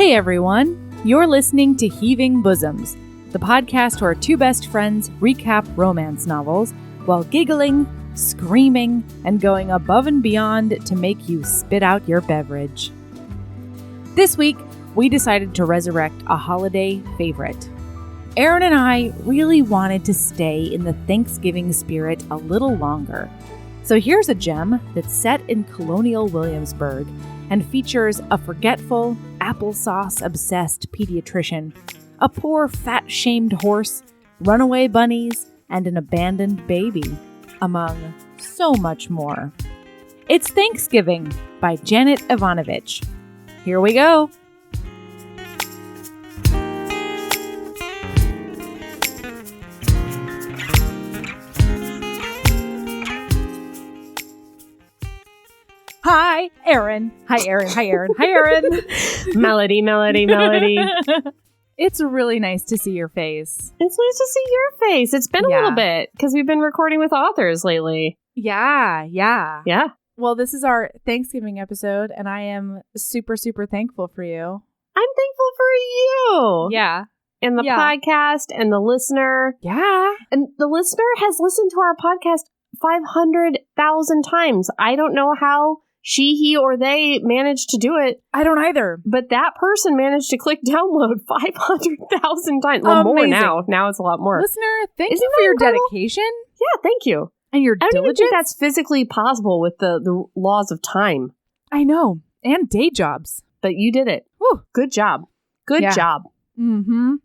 Hey everyone, you're listening to Heaving Bosoms, the podcast where two best friends recap romance novels while giggling, screaming, and going above and beyond to make you spit out your beverage. This week, we decided to resurrect a holiday favorite. Erin and I really wanted to stay in the Thanksgiving spirit a little longer. So here's a gem that's set in Colonial Williamsburg and features a forgetful, applesauce-obsessed pediatrician, a poor fat-shamed horse, runaway bunnies, and an abandoned baby, among so much more. It's Thanksgiving by Janet Evanovich. Here we go. Hi, Erin. Hi, Erin. Hi, Erin. Hi, Erin. Melody. It's really nice to see your face. It's nice to see your face. It's been a little bit because we've been recording with authors lately. Yeah. Yeah. Well, this is our Thanksgiving episode, and I am super, super thankful for you. I'm thankful for you. Yeah. And the podcast and the listener. Yeah. And the listener has listened to our podcast 500,000 times. I don't know how she, he, or they managed to do it. I don't either. But that person managed to click download 500,000 times. Well, more now. Now it's a lot more. Listener, thank you for your dedication. Yeah, thank you. And your I don't diligence. even think that's physically possible with the laws of time. I know. And day jobs. But you did it. Whew. Good job. Good job. Mm-hmm.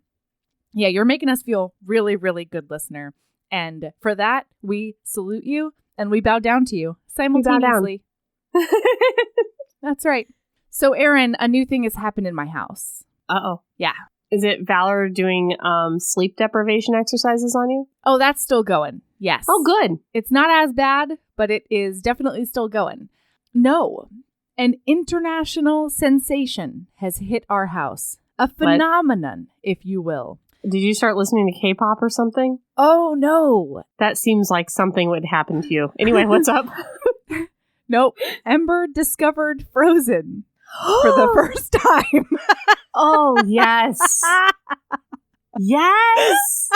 Yeah, you're making us feel really, really good, listener. And for that, we salute you and we bow down to you simultaneously. That's right. So, Erin, a new thing has happened in my house. Uh-oh. Yeah. Is it Valor doing sleep deprivation exercises on you? Oh, that's still going. Yes. Oh, good. It's not as bad, but it is definitely still going. No. An international sensation has hit our house. A phenomenon, if you will. Did you start listening to K-pop or something? Oh, no. That seems like something would happen to you. Anyway, what's up? Nope. Ember discovered Frozen for the first time. Oh, yes. Yes.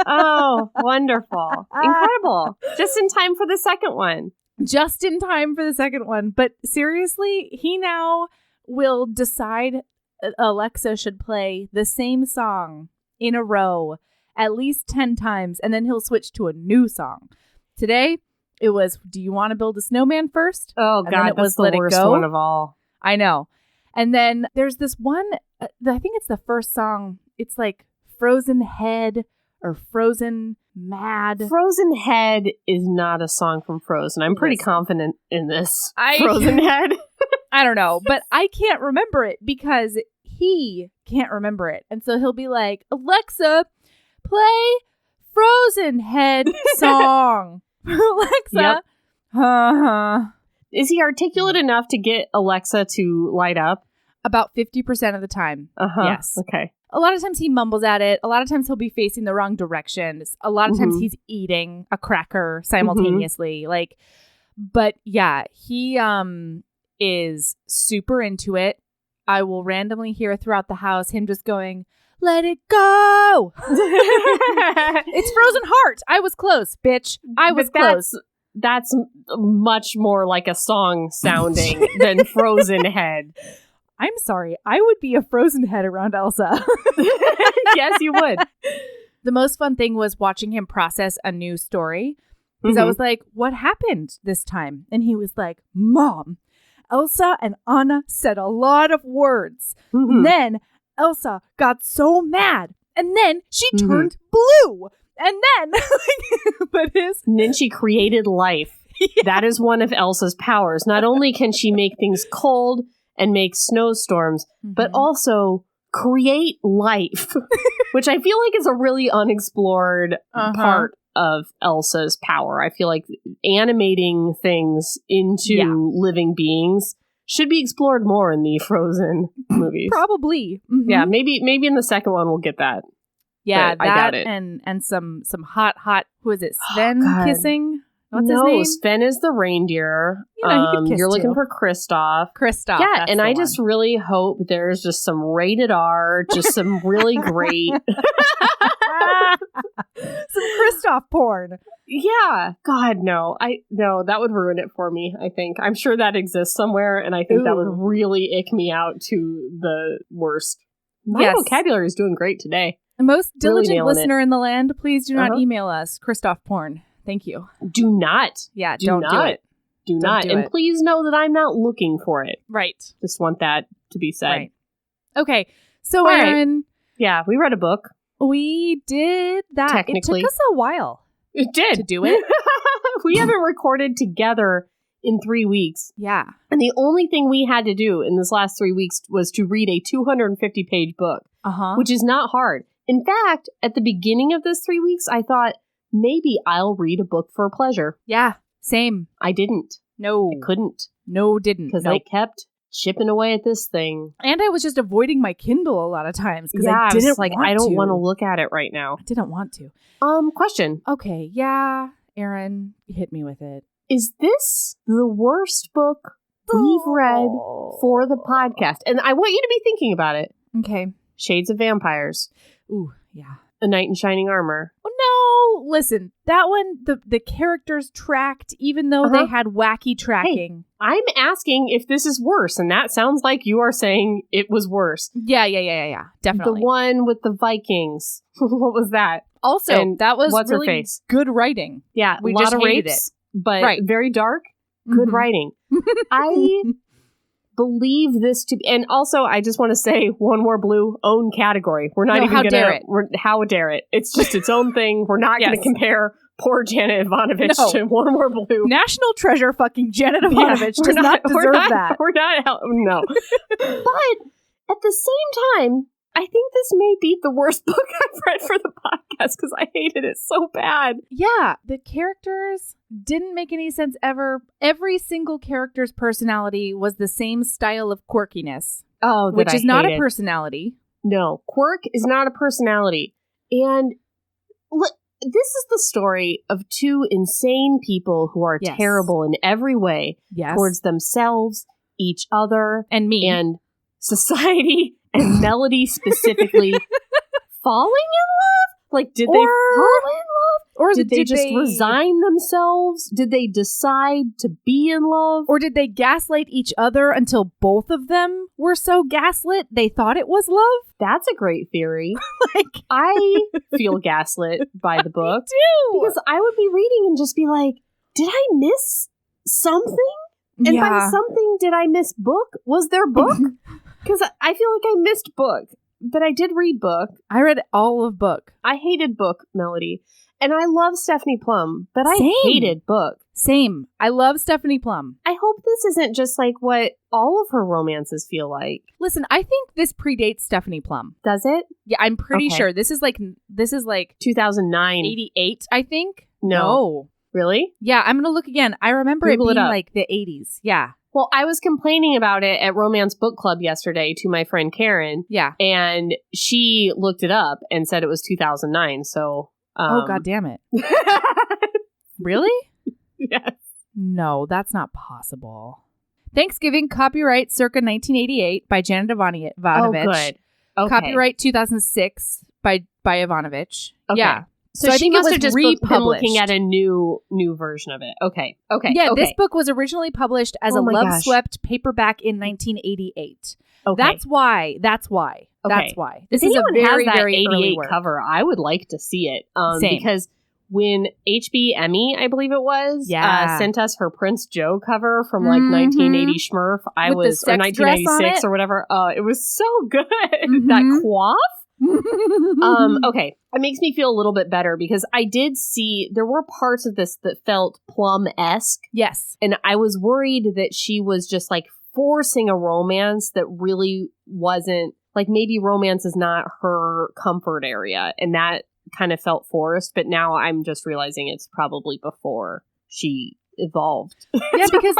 Oh, wonderful. Incredible. Just in time for the second one. Just in time for the second one. But seriously, he now will decide Alexa should play the same song in a row at least 10 times, and then he'll switch to a new song. Today, it was, do you want to build a snowman first? Oh, God, it was the worst one of all. I know. And then there's this one, I think it's the first song. It's like Frozen Head or Frozen Mad. Frozen Head is not a song from Frozen. I'm pretty confident in this. Frozen Head. I don't know, but I can't remember it because he can't remember it. And so he'll be like, Alexa, play Frozen Head song. Alexa. Yep. Is he articulate enough to get Alexa to light up? About 50% of the time. Yes. Okay. A lot of times he mumbles at it. A lot of times he'll be facing the wrong direction. A lot of times he's eating a cracker simultaneously. But yeah, he is super into it. I will randomly hear throughout the house him just going, let it go. It's Frozen Heart. I was close, bitch. I was close. That's much more like a song sounding than Frozen Head. I'm sorry. I would be a Frozen Head around Elsa. Yes, you would. The most fun thing was watching him process a new story. Because I was like, what happened this time? And he was like, Mom, Elsa and Anna said a lot of words. And then Elsa got so mad. And then she turned blue. And then, and then she created life. Yeah. That is one of Elsa's powers. Not only can she make things cold and make snowstorms, but also create life, which I feel like is a really unexplored part of Elsa's power. I feel like animating things into living beings should be explored more in the Frozen movies. Probably. Yeah, maybe in the second one we'll get that. Yeah, I doubt it. And some hot, who is it, Sven kissing? What's his name? Sven is the reindeer. You know, he could kiss you're looking too. for Kristoff. Kristoff. Yeah, and I just really hope there's just some rated R, just some really great. Some Kristoff porn. Yeah. God, no. No, that would ruin it for me, I think. I'm sure that exists somewhere, and I think that would really ick me out to the worst. My vocabulary is doing great today. The most diligent nailing listener in the land, please do not email us Kristoff porn. Thank you. Do not. Yeah, don't do it. Do not. And please know that I'm not looking for it. Right. Just want that to be said. Right. Okay. So, All Erin. right. Yeah, we read a book. We did that. Technically. It took us a while. It did. To do it. We haven't recorded together in 3 weeks. Yeah. And the only thing we had to do in this last 3 weeks was to read a 250-page book, which is not hard. In fact, at the beginning of this 3 weeks, I thought, maybe I'll read a book for pleasure. Yeah, same. I didn't. No. I couldn't. No, didn't. Because I kept chipping away at this thing. And I was just avoiding my Kindle a lot of times because I didn't I don't want to look at it right now. I didn't want to. Question. Okay, yeah, Erin, hit me with it. Is this the worst book we've read for the podcast? And I want you to be thinking about it. Okay. Shades of Vampires. Ooh, yeah. A Knight in Shining Armor. Oh, no. Listen, that one, the characters tracked, even though they had wacky tracking. Hey, I'm asking if this is worse, and that sounds like you are saying it was worse. Yeah. Definitely. The one with the Vikings. What was that? Also, and that was what's really her face? Good writing. Yeah, we a lot just of hated rapes, it. But very dark. Good writing. I believe this to be, and also I just want to say, One More Blue, own category. We're not even going to. How dare it? It's just its own thing. We're not going to compare poor Janet Evanovich to One More Blue. National treasure, fucking Janet Evanovich does not deserve that. We're not. No. But at the same time, I think this may be the worst book I've read for the podcast because I hated it so bad. Yeah, the characters didn't make any sense ever. Every single character's personality was the same style of quirkiness. Oh, which is not a personality. No, quirk is not a personality. And this is the story of two insane people who are terrible in every way towards themselves, each other, and me, and society. And Melody specifically falling in love? Like, did they fall in love? Or did they just resign themselves? Did they decide to be in love? Or did they gaslight each other until both of them were so gaslit they thought it was love? That's a great theory. I feel gaslit by the book. Me too. Because I would be reading and just be like, did I miss something? And by something, did I miss book? Was there book? Because I feel like I missed book, but I did read book. I read all of book. I hated book, Melody. And I love Stephanie Plum, but I hated book. Same. I love Stephanie Plum. I hope this isn't just like what all of her romances feel like. Listen, I think this predates Stephanie Plum. Does it? Yeah, I'm pretty sure. This is like 2009. 88, I think. No. Really? Yeah, I'm going to look again. I remember it being like the 80s. Yeah. Well, I was complaining about it at Romance Book Club yesterday to my friend Karen. Yeah. And she looked it up and said it was 2009. So. Oh, God damn it. Really? Yes. No, that's not possible. Thanksgiving, copyright circa 1988 by Janet Evanovich. Oh, good. Okay. Copyright 2006 by Evanovich. Okay. Yeah. So I think it must have just been looking at a new version of it. Okay. Yeah, this book was originally published as a love-swept paperback in 1988. Okay. That's why. Okay. That's why. This is a very, very early work. Cover. I would like to see it. Because when HB Emmy, I believe it was, sent us her Prince Joe cover from like 1980 Smurf, or 1996 or whatever. It was so good. That coif. Okay. It makes me feel a little bit better because I did see there were parts of this that felt Plum-esque. Yes. And I was worried that she was just like forcing a romance that really wasn't, like maybe romance is not her comfort area. And that kind of felt forced. But now I'm just realizing it's probably before she evolved. Yeah, because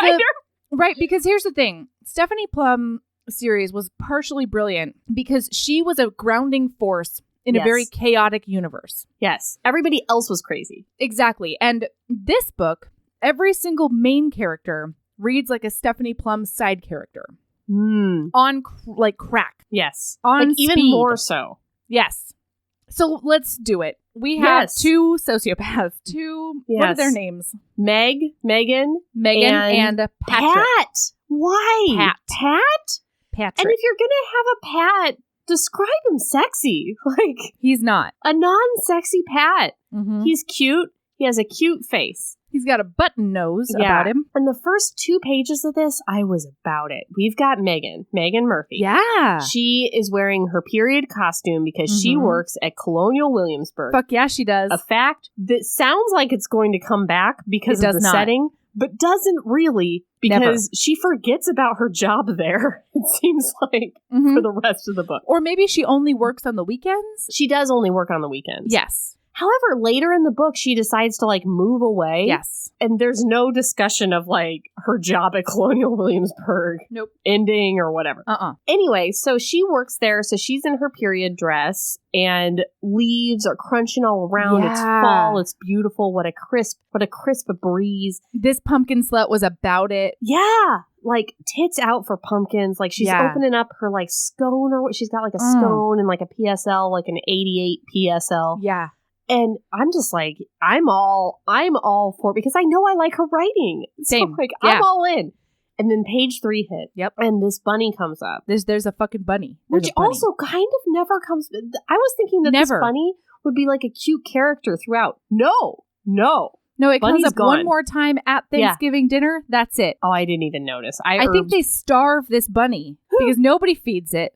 because here's the thing. Stephanie Plum series was partially brilliant because she was a grounding force in a very chaotic universe. Yes. Everybody else was crazy. Exactly. And this book every single main character reads like a Stephanie Plum side character. On crack. Yes. On like, even speed. more so. Yes. So let's do it. We have two sociopaths. What are their names? Megan, and Patrick. Pat. Why? Patrick. And if you're going to have a Pat, describe him sexy. Like, he's not. A non-sexy Pat. Mm-hmm. He's cute. He has a cute face. He's got a button nose about him. And the first 2 pages of this, I was about it. We've got Megan Murphy. Yeah. She is wearing her period costume because she works at Colonial Williamsburg. Fuck yeah, she does. A fact that sounds like it's going to come back because of the setting, but doesn't really, because she forgets about her job there, it seems like, for the rest of the book. Or maybe she only works on the weekends? She does only work on the weekends. Yes. However, later in the book, she decides to, like, move away. Yes. And there's no discussion of, like, her job at Colonial Williamsburg ending or whatever. Anyway, so she works there. So she's in her period dress and leaves are crunching all around. Yeah. It's fall. It's beautiful. What a crisp breeze. This pumpkin slut was about it. Yeah. Like, tits out for pumpkins. Like, she's opening up her, like, scone or what. She's got, like, a scone and, like, a PSL, like an 88 PSL. Yeah. And I'm just like, I'm all for it because I know I like her writing. Same. So, like, I'm all in. And then page 3 hit. Yep. And this bunny comes up. There's a fucking bunny. Which also kind of never comes. I was thinking that this bunny would be like a cute character throughout. No, it Bunny's comes up gone. one more time at Thanksgiving dinner. That's it. Oh, I didn't even notice. I think they starve this bunny because nobody feeds it.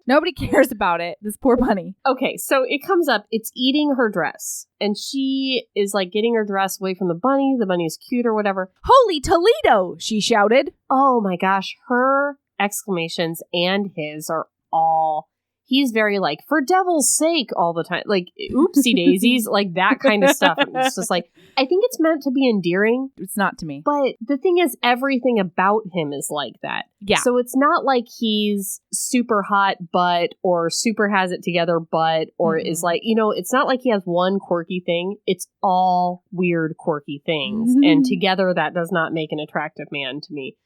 Nobody cares about it. This poor bunny. Okay, so it comes up. It's eating her dress. And she is like getting her dress away from the bunny. The bunny is cute or whatever. Holy Toledo, she shouted. Oh my gosh. Her exclamations and his are all... He's very like, for devil's sake all the time. Like, oopsie daisies, like that kind of stuff. And it's just like, I think it's meant to be endearing. It's not to me. But the thing is, everything about him is like that. Yeah. So it's not like he's super hot but, or super has it together but, or is like, it's not like he has one quirky thing. It's all weird quirky things. And together that does not make an attractive man to me.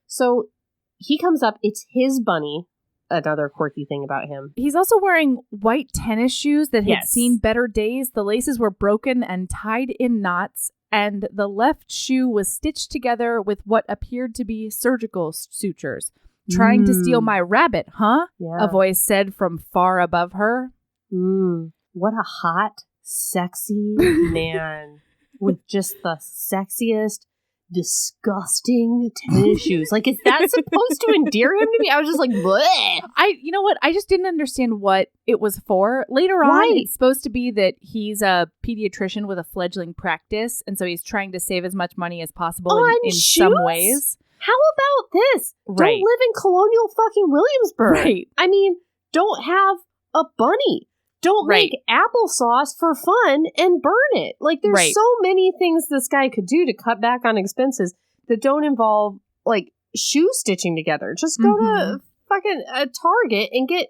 So he comes up, it's his bunny. Another quirky thing about him. He's also wearing white tennis shoes that had seen better days. The laces were broken and tied in knots, and the left shoe was stitched together with what appeared to be surgical sutures. Trying to steal my rabbit, huh? Yeah. A voice said from far above her. What a hot, sexy man with just the sexiest, disgusting tennis shoes. Like, is that supposed to endear him to me? I was just like, bleh. You know what? I just didn't understand what it was for. Later on, it's supposed to be that he's a pediatrician with a fledgling practice, and so he's trying to save as much money as possible in some ways. How about this? Don't live in Colonial fucking Williamsburg. Right. I mean, don't have a bunny. Don't make applesauce for fun and burn it. Like, there's so many things this guy could do to cut back on expenses that don't involve, like, shoe stitching together. Just go to fucking a Target and get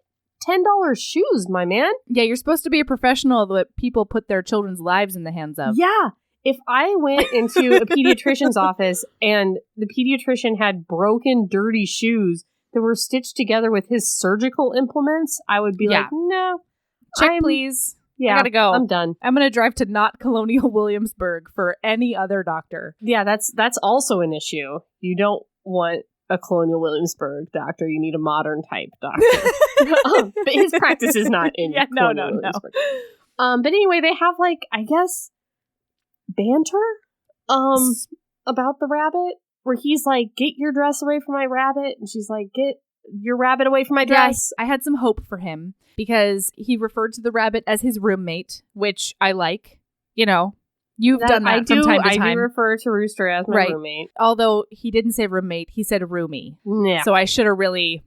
$10 shoes, my man. Yeah, you're supposed to be a professional that people put their children's lives in the hands of. Yeah. If I went into a pediatrician's office and the pediatrician had broken, dirty shoes that were stitched together with his surgical implements, I would be like, no. Check, please. Yeah, I gotta go. I'm done. I'm gonna drive to not Colonial Williamsburg for any other doctor. Yeah, that's also an issue. You don't want a Colonial Williamsburg doctor. You need a modern type doctor. But his practice is not in Colonial Williamsburg. But anyway, they have, like, I guess, banter about the rabbit, where he's like, get your dress away from my rabbit, and she's like, get your rabbit away from my dress. I had some hope for him because he referred to the rabbit as his roommate, which I like. You've done that from time to time. I do refer to Rooster as my roommate. Although he didn't say roommate, he said roomie. Yeah. So I should have really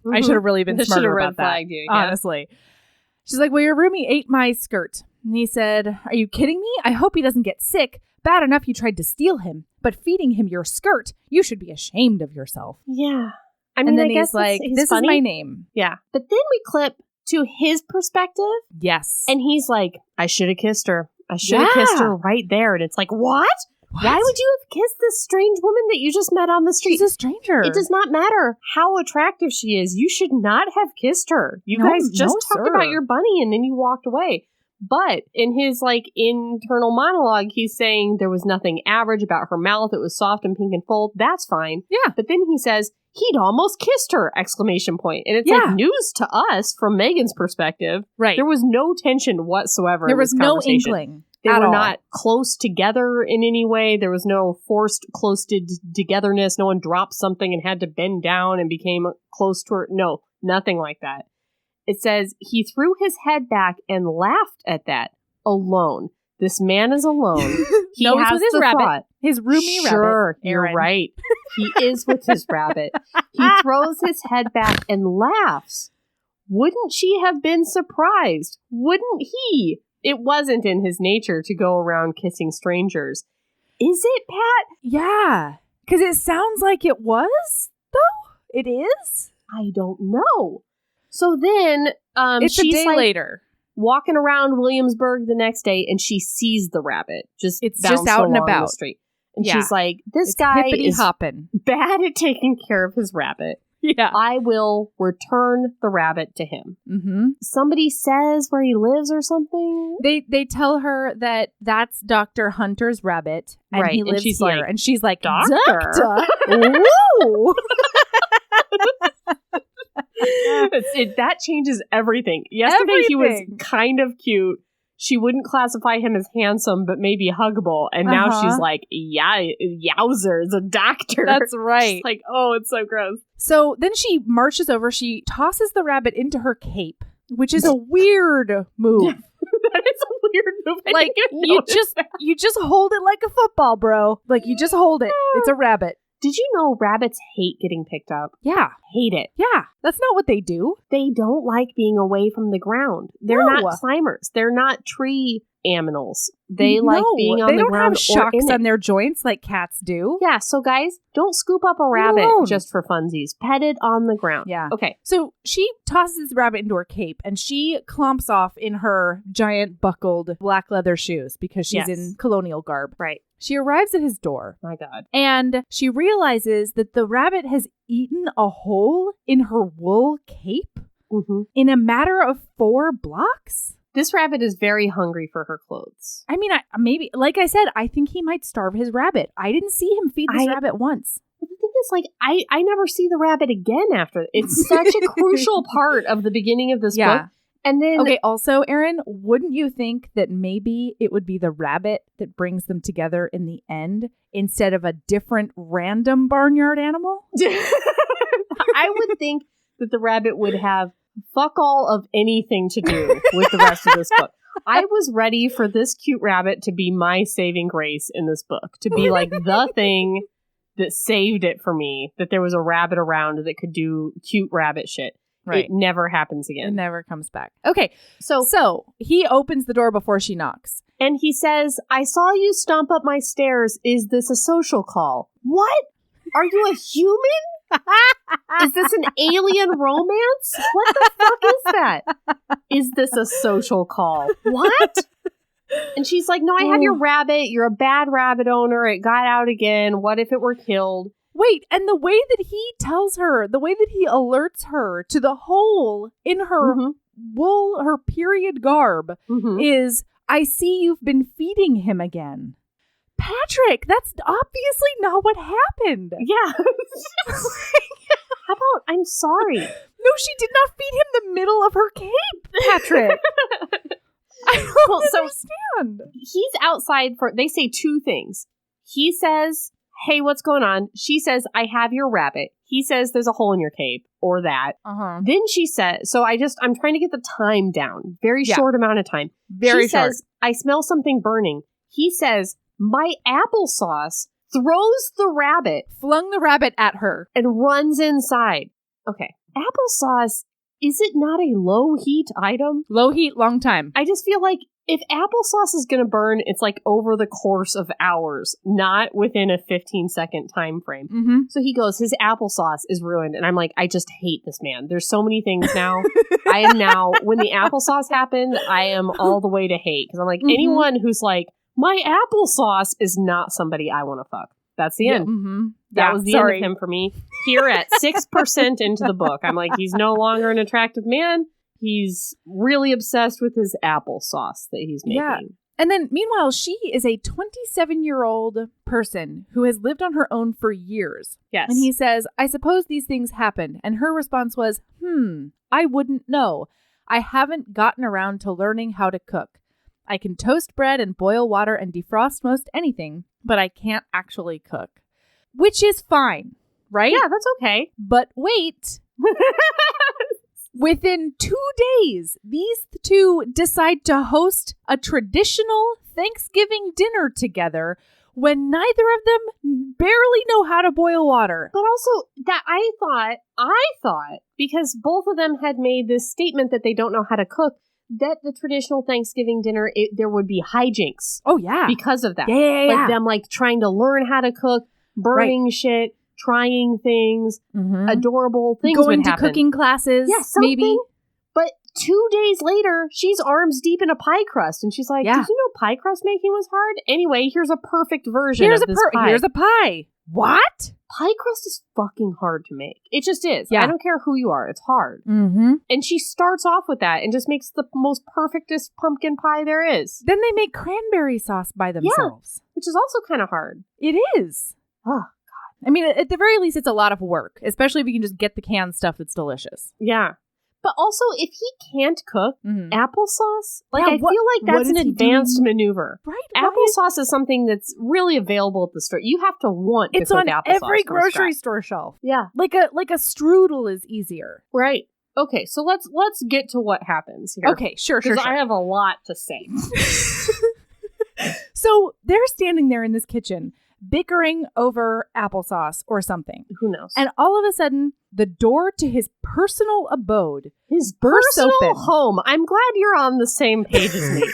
been smarter about that. Honestly. She's like, well, your roomie ate my skirt. And he said, are you kidding me? I hope he doesn't get sick. Bad enough you tried to steal him, but feeding him your skirt, you should be ashamed of yourself. Yeah. I mean, I guess he's like, this is my name. Yeah. But then we clip to his perspective. Yes. And he's like, I should have kissed her. I should have kissed her right there. And it's like, what? Why would you have kissed this strange woman that you just met on the street? She's a stranger. It does not matter how attractive she is. You should not have kissed her. You guys just talked about your bunny and then you walked away. But in his internal monologue, he's saying there was nothing average about her mouth. It was soft and pink and full. That's fine. Yeah. But then he says he'd almost kissed her! ! And it's news to us from Megan's perspective. Right. There was no tension whatsoever. There was in this no conversation. inkling. They at were all. not close together in any way. There was no forced close togetherness. No one dropped something and had to bend down and became close to her. No, nothing like that. It says he threw his head back and laughed at that. Alone. This man is alone. He no, he's has with his the rabbit. thought. His roomy rabbit. Sure, Erin. you're right. He is with his rabbit. He throws his head back and laughs. Wouldn't she have been surprised? Wouldn't he? It wasn't in his nature to go around kissing strangers. Is it, Pat? Yeah. Because it sounds like it was, though. It is? I don't know. So then it's she's a day later. Walking around Williamsburg the next day, and she sees the rabbit it's just out and about the street. And she's like, this guy is hopping. Bad at taking care of his rabbit. Yeah. I will return the rabbit to him. Mm-hmm. Somebody says where he lives or something. They tell her that that's Dr. Hunter's rabbit, and he lives she's here. And she's like, Doctor? Whoa! That changes everything. Yesterday he was kind of cute. She wouldn't classify him as handsome, but maybe huggable. And now she's like, yowzers, a doctor. That's right. She's like, oh, it's so gross. So then she marches over. She tosses the rabbit into her cape, which is a weird move. That is a weird move. Like, you just hold it like a football, bro. Like, you just hold it. It's a rabbit. Did you know rabbits hate getting picked up? Yeah. Hate it. Yeah. That's not what they do. They don't like being away from the ground. They're not climbers. They're not tree aminals. They like being on the ground. They don't have shocks on their joints like cats do. Yeah. So guys, don't scoop up a rabbit just for funsies. Pet it on the ground. Yeah. Okay. So she tosses the rabbit into her cape and she clomps off in her giant buckled black leather shoes because she's in colonial garb. Right. She arrives at his door. My God. And she realizes that the rabbit has eaten a hole in her wool cape in a matter of 4 blocks. This rabbit is very hungry for her clothes. I mean, maybe, like I said, I think he might starve his rabbit. I didn't see him feed this rabbit once. Well, the thing is, I never see the rabbit again after. It's such a crucial part of the beginning of this book. And then, okay, also, Erin, wouldn't you think that maybe it would be the rabbit that brings them together in the end instead of a different random barnyard animal? I would think that the rabbit would have fuck all of anything to do with the rest of this book. I was ready for this cute rabbit to be my saving grace in this book, to be like the thing that saved it for me, that there was a rabbit around that could do cute rabbit shit. Right. It never happens again. It never comes back. Okay. So he opens the door before she knocks. And he says, I saw you stomp up my stairs. Is this a social call? What? Are you a human? Is this an alien romance? What the fuck is that? Is this a social call? What? And she's like, no, I have your rabbit. You're a bad rabbit owner. It got out again. What if it were killed? Wait, and the way that he tells her, the way that he alerts her to the hole in her wool, her period garb, is, I see you've been feeding him again. Patrick, that's obviously not what happened. Yeah. How about, I'm sorry. No, she did not feed him the middle of her cape, Patrick. I don't understand. He's outside they say 2 things. He says, hey, what's going on? She says, I have your rabbit. He says, there's a hole in your cape, or that. Then she says, I'm trying to get the time down. Very short amount of time. She says, I smell something burning. He says, my applesauce, throws the rabbit. Flung the rabbit at her. And runs inside. Okay. Applesauce, is it not a low heat item? Low heat, long time. I just feel like if applesauce is going to burn, it's like over the course of hours, not within a 15-second time frame. So he goes, his applesauce is ruined. And I'm like, I just hate this man. There's so many things now. I am now, when the applesauce happened, I am all the way to hate. Because I'm like, anyone who's like, My applesauce is not somebody I want to fuck. That's the end. Mm-hmm. That was the end of him for me. Here at 6% into the book, I'm like, he's no longer an attractive man. He's really obsessed with his applesauce that he's making. Yeah. And then, meanwhile, she is a 27-year-old person who has lived on her own for years. Yes. And he says, I suppose these things happen. And her response was, I wouldn't know. I haven't gotten around to learning how to cook. I can toast bread and boil water and defrost most anything, but I can't actually cook. Which is fine, right? Yeah, that's okay. But wait. Within 2 days, these two decide to host a traditional Thanksgiving dinner together when neither of them barely know how to boil water. But also, that I thought, because both of them had made this statement that they don't know how to cook, that the traditional Thanksgiving dinner, there would be hijinks. Oh, yeah. Because of that. Yeah. Like them trying to learn how to cook, burning shit, trying things, adorable things going would to happen. Cooking classes, yeah, something. Maybe. But 2 days later, she's arms deep in a pie crust. And she's like, did you know pie crust making was hard? Anyway, here's a perfect version of this pie. Here's a pie. What? Pie crust is fucking hard to make. It just is. Yeah. I don't care who you are. It's hard. Mm-hmm. And she starts off with that and just makes the most perfectest pumpkin pie there is. Then they make cranberry sauce by themselves. Yeah, which is also kind of hard. It is. Oh, I mean, at the very least, it's a lot of work, especially if you can just get the canned stuff that's delicious. yeah. But also, if he can't cook applesauce, I feel like what that's an advanced maneuver. Right? Applesauce is something that's really available at the store. You have to want to cook applesauce. It's on every grocery store shelf. Yeah. Like a strudel is easier. Right. Okay, so let's get to what happens here. Okay, sure. Because I have a lot to say. So they're standing there in this kitchen, bickering over applesauce or something. Who knows? And all of a sudden, the door to his personal abode, his bursts personal open. home. I'm glad you're on the same page as me.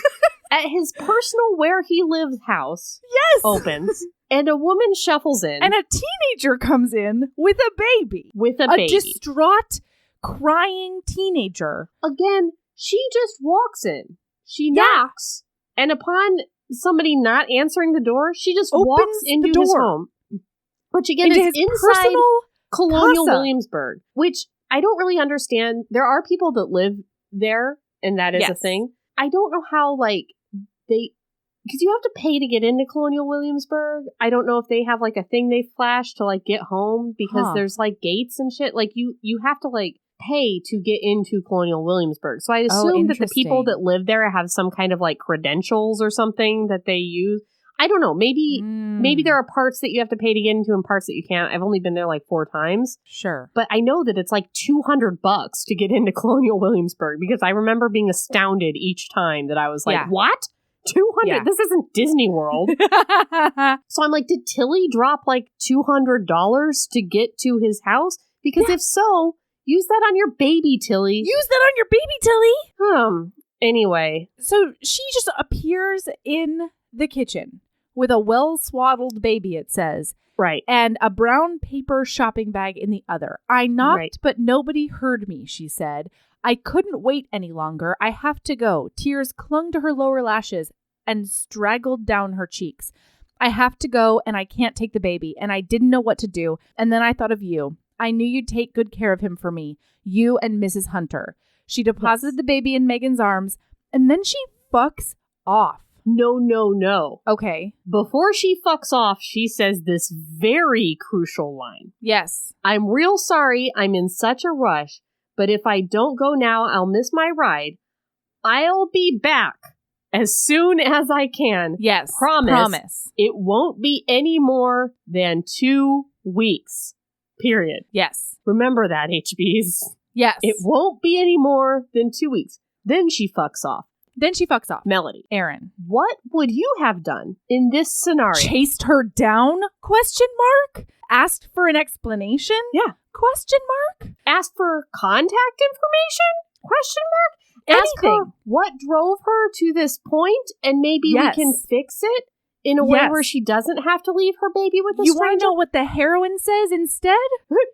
At his personal where he lives house opens, and a woman shuffles in. And a teenager comes in with a baby. A distraught, crying teenager. Again, she just walks in. She knocks, and upon somebody not answering the door, she just walks into his home. Which again is inside Colonial Williamsburg, which I don't really understand. There are people that live there, and that is a thing. I don't know how, because you have to pay to get into Colonial Williamsburg. I don't know if they have a thing they flash to get home, because there's gates and shit. You have to pay to get into Colonial Williamsburg. So I assume that the people that live there have some kind of credentials or something that they use. I don't know. Maybe there are parts that you have to pay to get into and parts that you can't. I've only been there 4 times. Sure. But I know that it's $200 to get into Colonial Williamsburg, because I remember being astounded each time that I was what? 200? Yeah. This isn't Disney World. So I'm did Tilly drop $200 to get to his house? Because if so, use that on your baby, Tilly. Use that on your baby, Tilly. Anyway. So she just appears in the kitchen with a well-swaddled baby, it says. Right. And a brown paper shopping bag in the other. I knocked, but nobody heard me, she said. I couldn't wait any longer. I have to go. Tears clung to her lower lashes and straggled down her cheeks. I have to go, and I can't take the baby, and I didn't know what to do. And then I thought of you. I knew you'd take good care of him for me, you and Mrs. Hunter. She deposited the baby in Megan's arms, and then she fucks off. No. Okay. Before she fucks off, she says this very crucial line. Yes. I'm real sorry. I'm in such a rush, but if I don't go now, I'll miss my ride. I'll be back as soon as I can. Yes. Promise. It won't be any more than 2 weeks. Period. Yes. Remember that, HBs. Yes. It won't be any more than 2 weeks. Then she fucks off. Melody. Erin. What would you have done in this scenario? Chased her down? ? Asked for an explanation? Yeah. ? Asked for contact information? ? Anything. Ask her what drove her to this point, and maybe we can fix it in a way where she doesn't have to leave her baby with a stranger. You want to know what the heroine says instead?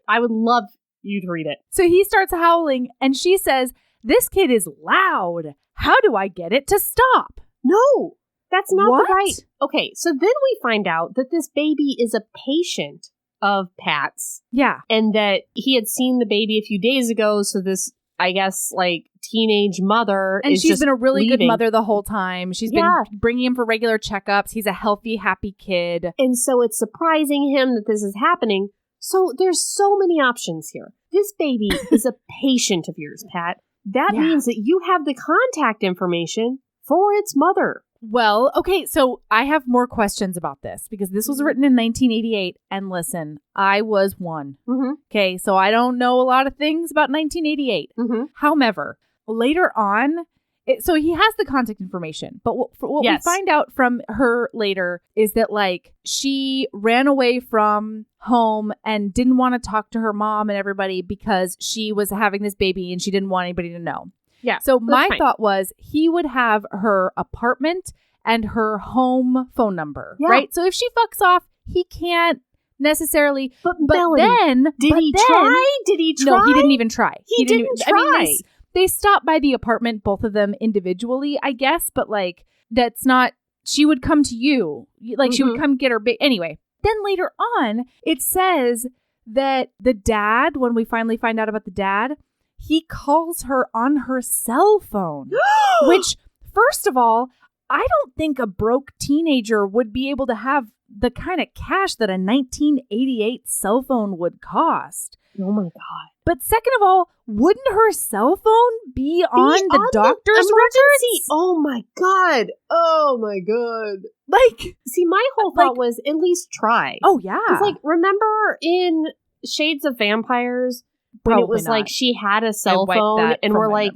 I would love you to read it. So he starts howling, and she says, this kid is loud. How do I get it to stop? No. That's not What? the right. Okay, so then we find out that this baby is a patient of Pat's. Yeah. And that he had seen the baby a few days ago. So this, I guess, like teenage mother And is she's just been a really leaving. good mother the whole time. She's been bringing him for regular checkups. He's a healthy, happy kid. And so it's surprising him that this is happening. So there's so many options here. This baby is a patient of yours, Pat. That means that you have the contact information for its mother. Well, okay, so I have more questions about this because this was written in 1988. And listen, I was one. Mm-hmm. Okay, so I don't know a lot of things about 1988. Mm-hmm. However, later on, so he has the contact information. But what we find out from her later is that, like, she ran away from home and didn't want to talk to her mom and everybody because she was having this baby and she didn't want anybody to know. Yeah. So my thought was he would have her apartment and her home phone number, right? So if she fucks off, he can't necessarily. But then, did he try? No, he didn't even try. He didn't try. I mean, they stopped by the apartment, both of them individually, I guess. But like, that's not. She would come to you, like she would come get her. Anyway, then later on, it says that the dad, when we finally find out about the dad, he calls her on her cell phone, which, first of all, I don't think a broke teenager would be able to have the kind of cash that a 1988 cell phone would cost. Oh, my God. But second of all, wouldn't her cell phone be on the doctor's records? Oh, my God. Oh, my God. Like, see, my whole thought was at least try. Oh, yeah. It's like, remember in Shades of Vampires, when it was not. Like she had a cell phone and we're like,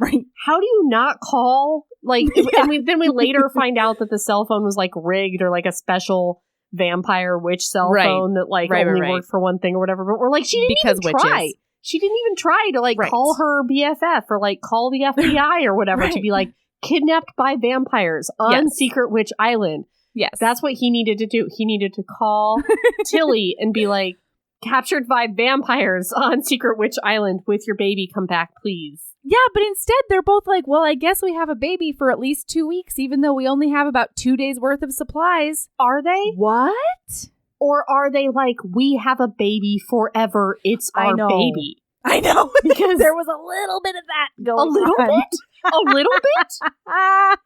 how do you not call? Like, and then we later find out that the cell phone was like rigged or like a special vampire witch cell phone that like only worked for one thing or whatever. But we're like, she didn't even try. She didn't even try to like call her BFF or like call the FBI or whatever to be like kidnapped by vampires on Secret Witch Island. Yes. That's what he needed to do. He needed to call Tilly and be like, captured by vampires on Secret Witch Island with your baby. Come back, please. Yeah, but instead they're both like, well, I guess we have a baby for at least 2 weeks, even though we only have about 2 days worth of supplies. Are they? What? Or are they like, we have a baby forever, it's our baby? I know. Because there was a little bit of that going on. A little bit? A little bit?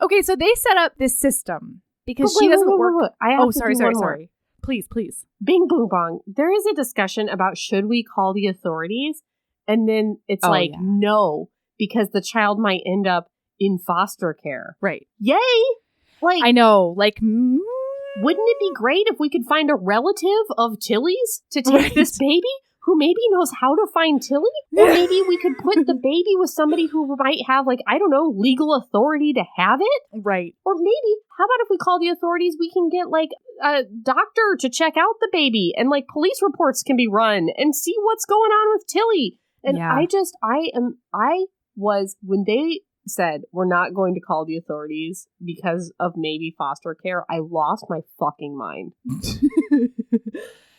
Okay, so they set up this system because she doesn't work. Sorry. Please. Bing, boom, bong. There is a discussion about should we call the authorities? And then it's no, because the child might end up in foster care. Right. Yay! Like, I know. Like, wouldn't it be great if we could find a relative of Tilly's to take this baby who maybe knows how to find Tilly? Or maybe we could put the baby with somebody who might have, like, I don't know, legal authority to have it? Right. Or maybe, how about if we call the authorities, we can get, like, a doctor to check out the baby and, like, police reports can be run and see what's going on with Tilly. And I was, when they said, we're not going to call the authorities because of maybe foster care, I lost my fucking mind.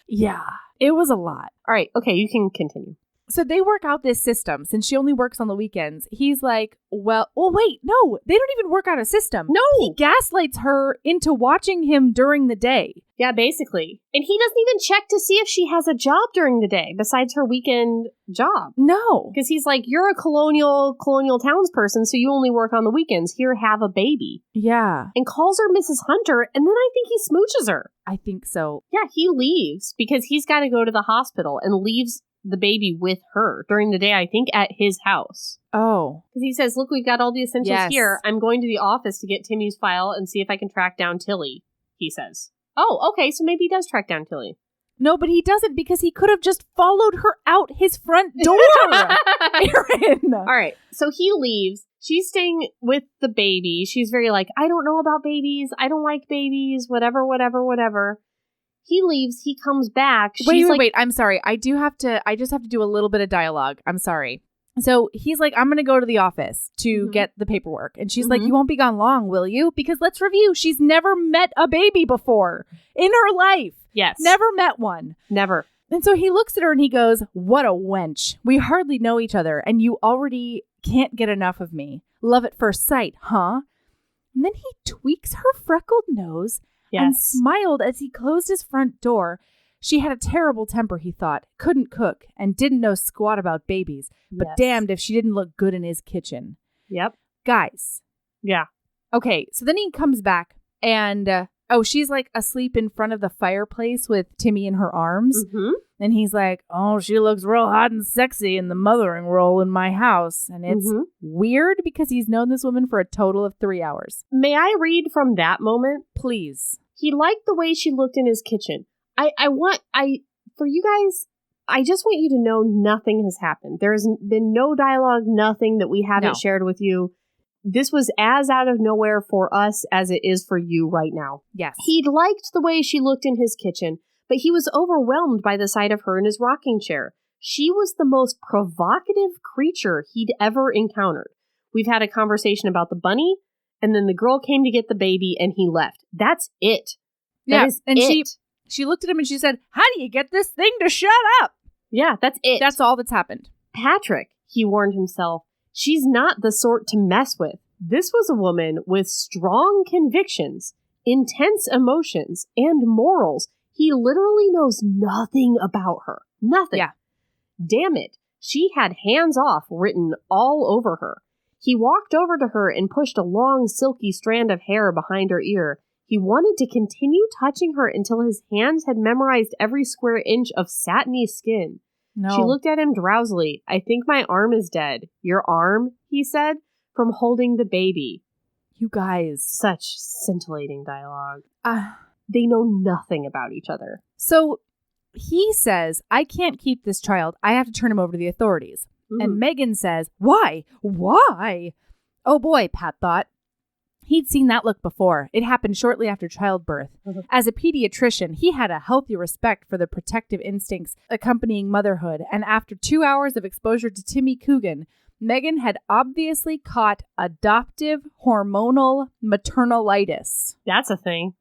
Yeah, it was a lot. All right. Okay, you can continue. So they work out this system. Since she only works on the weekends, he's like, well, oh, wait, no, they don't even work out a system. No. He gaslights her into watching him during the day. Yeah, basically. And he doesn't even check to see if she has a job during the day besides her weekend job. No. Because he's like, you're a colonial townsperson, so you only work on the weekends. Here, have a baby. Yeah. And calls her Mrs. Hunter, and then I think he smooches her. I think so. Yeah, he leaves because he's got to go to the hospital and leaves the baby with her during the day, I think, at his house. Oh. Because he says, look, we've got all the essentials here. I'm going to the office to get Timmy's file and see if I can track down Tilly, he says. Oh, okay, so maybe he does track down Tilly. No, but he doesn't because he could have just followed her out his front door. Erin. All right, so he leaves. She's staying with the baby. She's very like, I don't know about babies. I don't like babies. Whatever. He leaves. He comes back. Wait. I'm sorry. I just have to do a little bit of dialogue. I'm sorry. So he's like, I'm going to go to the office to get the paperwork. And she's like, you won't be gone long, will you? Because let's review. She's never met a baby before in her life. Yes. Never met one. Never. And so he looks at her and he goes, what a wench. We hardly know each other and you already can't get enough of me. Love at first sight, huh? And then he tweaks her freckled nose and Yes. smiled as he closed his front door. She had a terrible temper, he thought, couldn't cook, and didn't know squat about babies, but Yes. damned if she didn't look good in his kitchen. Yep. Guys. Yeah. Okay, so then he comes back and, she's like asleep in front of the fireplace with Timmy in her arms. Mm-hmm. And he's like, oh, she looks real hot and sexy in the mothering role in my house. And it's weird because he's known this woman for a total of 3 hours. May I read from that moment? Please. He liked the way she looked in his kitchen. For you guys, I just want you to know nothing has happened. There's been no dialogue, nothing that we haven't shared with you. This was as out of nowhere for us as it is for you right now. Yes. He liked the way she looked in his kitchen, but he was overwhelmed by the sight of her in his rocking chair. She was the most provocative creature he'd ever encountered. We've had a conversation about the bunny, and then the girl came to get the baby, and he left. That's it. That is and it. she looked at him and she said, how do you get this thing to shut up? Yeah, that's it. That's all that's happened. Patrick, he warned himself, she's not the sort to mess with. This was a woman with strong convictions, intense emotions, and morals. He literally knows nothing about her. Nothing. Yeah. Damn it. She had hands off written all over her. He walked over to her and pushed a long, silky strand of hair behind her ear. He wanted to continue touching her until his hands had memorized every square inch of satiny skin. No. She looked at him drowsily. I think my arm is dead. Your arm, he said, from holding the baby. You guys. Such scintillating dialogue. They know nothing about each other. So he says, I can't keep this child. I have to turn him over to the authorities. And Megan says, why? Why? Oh boy, Pat thought. He'd seen that look before. It happened shortly after childbirth. As a pediatrician, he had a healthy respect for the protective instincts accompanying motherhood. And after 2 hours of exposure to Timmy Coogan, Megan had obviously caught adoptive hormonal maternalitis. That's a thing.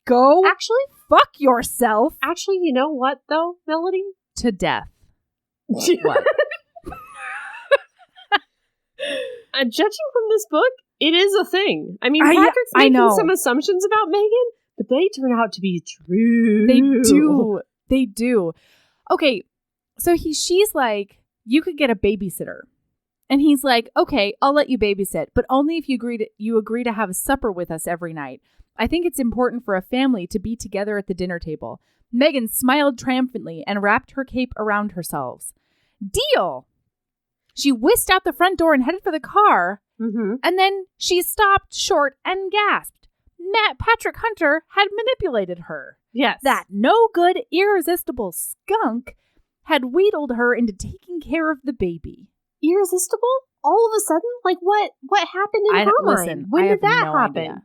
Go Actually, fuck yourself. Actually, you know what, though, Melody? To death. What? Judging from this book, it is a thing. I mean, Patrick's making some assumptions about Megan, but they turn out to be true. They do. Okay, so she's like, you could get a babysitter. And he's like, okay, I'll let you babysit, but only if you agree to have supper with us every night. I think it's important for a family to be together at the dinner table. Megan smiled triumphantly and wrapped her cape around herself. Deal! She whisked out the front door and headed for the car. And then she stopped short and gasped. Patrick Hunter had manipulated her. Yes. That no-good, irresistible skunk had wheedled her into taking care of the baby. Irresistible? All of a sudden? Like, what happened in her mind? When did that happen? Idea.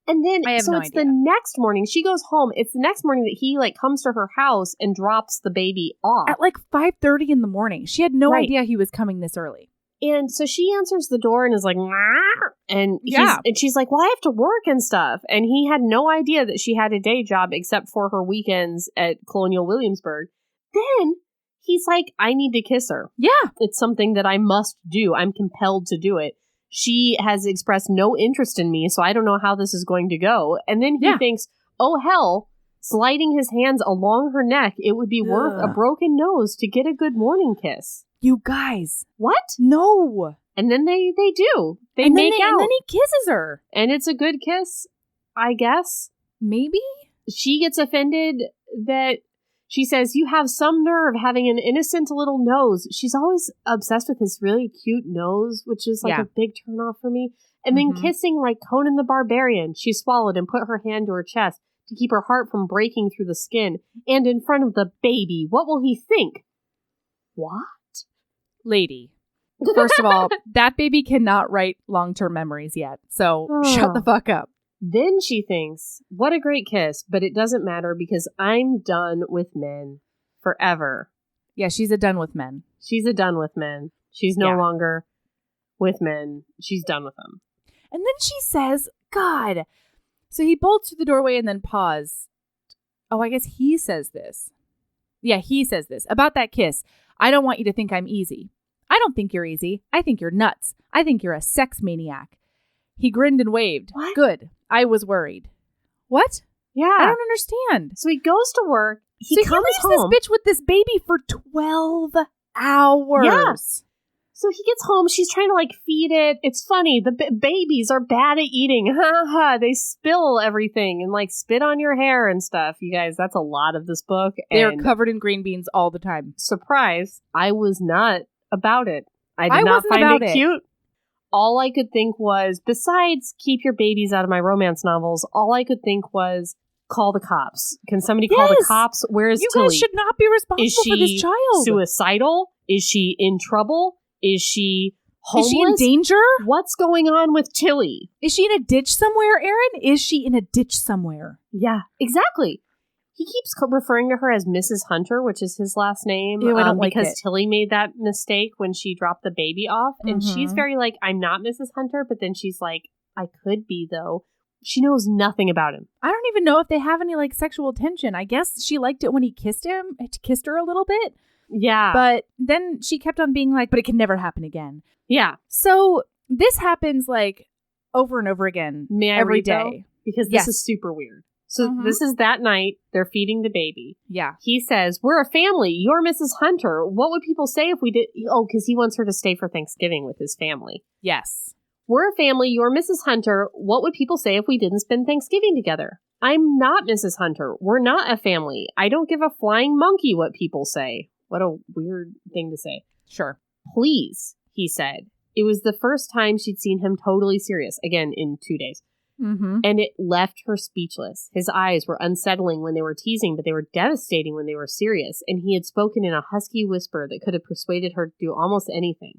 And then, it's the next morning. She goes home. It's the next morning that he, comes to her house and drops the baby off. At 5:30 in the morning. She had no idea he was coming this early. And so she answers the door and is like, and she's like, well, I have to work and stuff. And he had no idea that she had a day job except for her weekends at Colonial Williamsburg. Then he's like, I need to kiss her. Yeah. It's something that I must do. I'm compelled to do it. She has expressed no interest in me, so I don't know how this is going to go. And then he thinks, oh, hell, sliding his hands along her neck, it would be worth a broken nose to get a good morning kiss. You guys. What? No. And then they do. They make out. And then he kisses her. And it's a good kiss, I guess. Maybe? She gets offended that she says, you have some nerve having an innocent little nose. She's always obsessed with his really cute nose, which is a big turnoff for me. And then kissing like Conan the Barbarian. She swallowed and put her hand to her chest to keep her heart from breaking through the skin. And in front of the baby. What will he think? What? Lady. First of all, that baby cannot write long-term memories yet. So shut the fuck up. Then she thinks, what a great kiss, but it doesn't matter because I'm done with men forever. Yeah, she's a done with men. She's a done with men. She's no longer with men. She's done with them. And then she says, God. So he bolts through the doorway and then paused. Oh, I guess he says this. Yeah, he says this. About that kiss. I don't want you to think I'm easy. I don't think you're easy. I think you're nuts. I think you're a sex maniac. He grinned and waved. What? Good. I was worried. What? Yeah. I don't understand. So he goes to work. He comes leaves home. this bitch with this baby for 12 hours. Yeah. So he gets home. She's trying to like feed it. It's funny. The babies are bad at eating. Ha ha. They spill everything and like spit on your hair and stuff. You guys, that's a lot of this book. They're covered in green beans all the time. Surprise. I was not about it. I did not find it cute. All I could think was, besides keep your babies out of my romance novels, all I could think was call the cops. Can somebody call the cops? Where is Tilly? You guys should not be responsible for this child. Suicidal? Is she in trouble? Is she homeless? Is she in danger? What's going on with Tilly? Is she in a ditch somewhere, Erin? Is she in a ditch somewhere? Yeah, exactly. He keeps referring to her as Mrs. Hunter, which is his last name. Ew, I don't like because it. Tilly made that mistake when she dropped the baby off. And she's very like, I'm not Mrs. Hunter. But then she's like, I could be, though. She knows nothing about him. I don't even know if they have any like sexual tension. I guess she liked it when he kissed her a little bit. Yeah. But then she kept on being like, but it can never happen again. Yeah. So this happens like over and over again every day. Though? Because this is super weird. So this is that night. They're feeding the baby. Yeah. He says, we're a family. You're Mrs. Hunter. What would people say if we did? Oh, because he wants her to stay for Thanksgiving with his family. Yes. We're a family. You're Mrs. Hunter. What would people say if we didn't spend Thanksgiving together? I'm not Mrs. Hunter. We're not a family. I don't give a flying monkey what people say. What a weird thing to say. Sure. Please, he said. It was the first time she'd seen him totally serious. Again, in 2 days. And it left her speechless. His eyes were unsettling when they were teasing, but they were devastating when they were serious. And he had spoken in a husky whisper that could have persuaded her to do almost anything.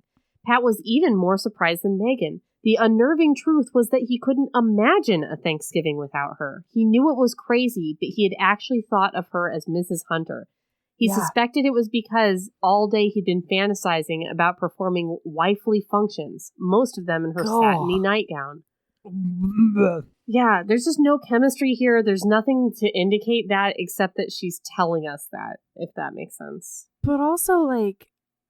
Pat was even more surprised than Megan. The unnerving truth was that he couldn't imagine a Thanksgiving without her. He knew it was crazy, but he had actually thought of her as Mrs. Hunter. He suspected it was because all day he'd been fantasizing about performing wifely functions, most of them in her satiny nightgown. Yeah, there's just no chemistry here. There's nothing to indicate that except that she's telling us that, if that makes sense. But also, like,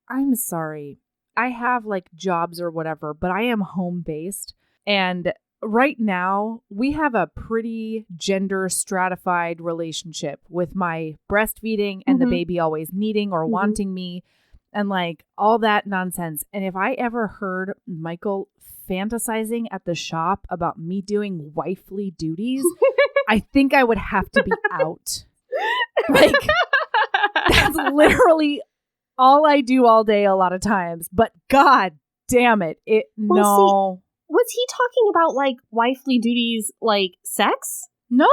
I'm sorry. I have, like, jobs or whatever, but I am home-based. And right now, we have a pretty gender-stratified relationship with my breastfeeding and the baby always needing or wanting me and, like, all that nonsense. And if I ever heard Michael fantasizing at the shop about me doing wifely duties, I think I would have to be out. Like, that's literally all I do all day a lot of times. But God damn it. No. Was he talking about, like, wifely duties, like, sex? No.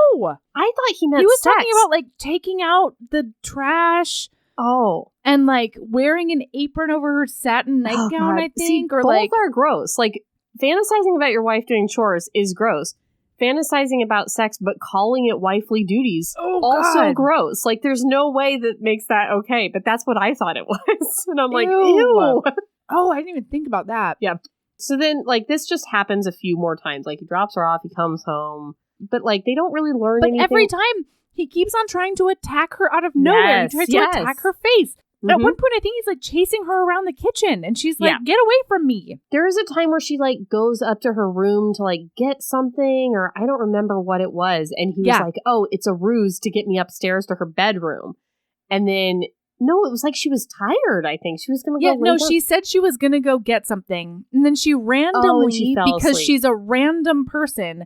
I thought he meant He was sex. talking about, like, taking out the trash. Oh. And, like, wearing an apron over her satin nightgown, I think. Or, both are gross. Like, fantasizing about your wife doing chores is gross. Fantasizing about sex but calling it wifely duties, also gross. Like, there's no way that makes that okay, but that's what I thought it was. And I'm like, ew. Oh, I didn't even think about that. Yeah. So then, like, this just happens a few more times. Like, he drops her off, he comes home. But, like, they don't really learn anything. But every time, he keeps on trying to attack her out of nowhere. He tries to attack her face. At one point, I think he's, like, chasing her around the kitchen. And she's like, get away from me. There is a time where she, like, goes up to her room to, like, get something. Or I don't remember what it was. And he was like, oh, it's a ruse to get me upstairs to her bedroom. And then, no, it was like she was tired, I think. She was going to go lay down. She said she was going to go get something. And then she randomly, because she's a random person,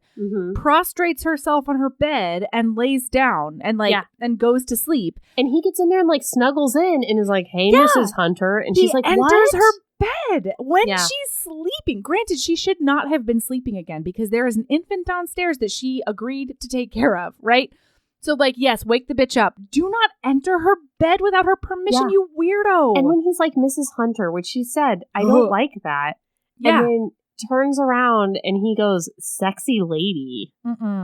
prostrates herself on her bed and lays down and, like, and goes to sleep. And he gets in there and, like, snuggles in and is like, hey, Mrs. Hunter. And she's like, what? Enters her bed when she's sleeping. Granted, she should not have been sleeping again because there is an infant downstairs that she agreed to take care of, right? So, like, yes, wake the bitch up. Do not enter her bed without her permission, you weirdo. And when he's like, Mrs. Hunter, which she said, I don't like that. And then turns around and he goes, sexy lady.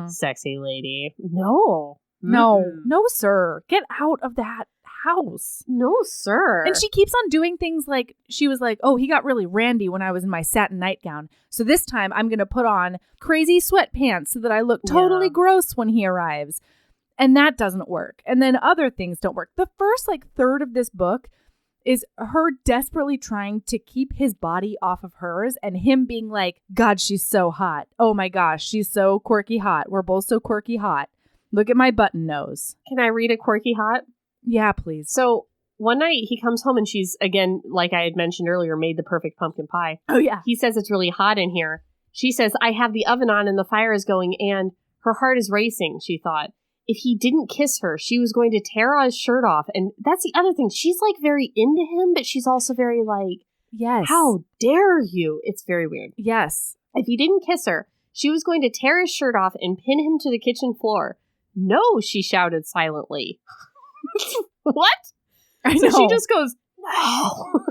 Sexy lady. No. No, sir. Get out of that house. No, sir. And she keeps on doing things like, she was like, oh, he got really randy when I was in my satin nightgown. So this time I'm going to put on crazy sweatpants so that I look totally gross when he arrives. And that doesn't work. And then other things don't work. The first, like, third of this book is her desperately trying to keep his body off of hers and him being like, God, she's so hot. Oh my gosh, she's so quirky hot. We're both so quirky hot. Look at my button nose. Can I read a quirky hot? Yeah, please. So one night he comes home and she's, again, like I had mentioned earlier, made the perfect pumpkin pie. Oh, yeah. He says it's really hot in here. She says, I have the oven on and the fire is going, and her heart is racing, she thought. If he didn't kiss her, she was going to tear his shirt off. And that's the other thing. She's like very into him, but she's also very like, yes. How dare you? It's very weird. Yes. If he didn't kiss her, she was going to tear his shirt off and pin him to the kitchen floor. No, she shouted silently. What? I so know. she just goes, no.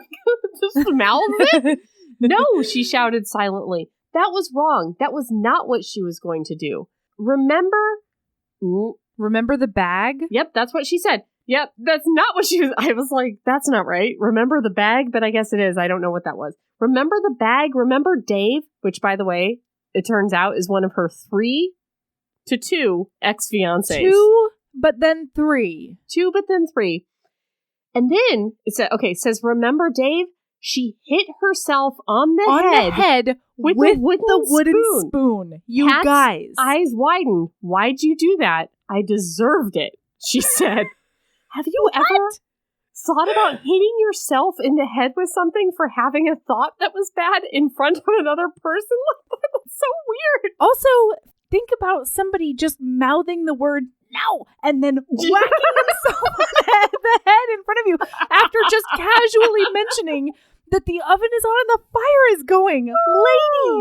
Just mouths it? No, she shouted silently. That was wrong. That was not what she was going to do. Remember the bag? Yep, that's what she said. Yep, that's not what she was. I was like, that's not right. Remember the bag? But I guess it is. I don't know what that was. Remember the bag? Remember Dave? Which, by the way, it turns out is one of her 3 to 2 ex-fiancés. 2, but then 3. 2, but then 3. And then it says, remember Dave? She hit herself on the head with the wooden spoon. You Pat's guys. eyes widened. Why'd you do that? I deserved it, she said. Have you ever thought about hitting yourself in the head with something for having a thought that was bad in front of another person? That's so weird. Also, think about somebody just mouthing the word no and then whacking himself on the head in front of you after just casually mentioning that the oven is on and the fire is going. Lady,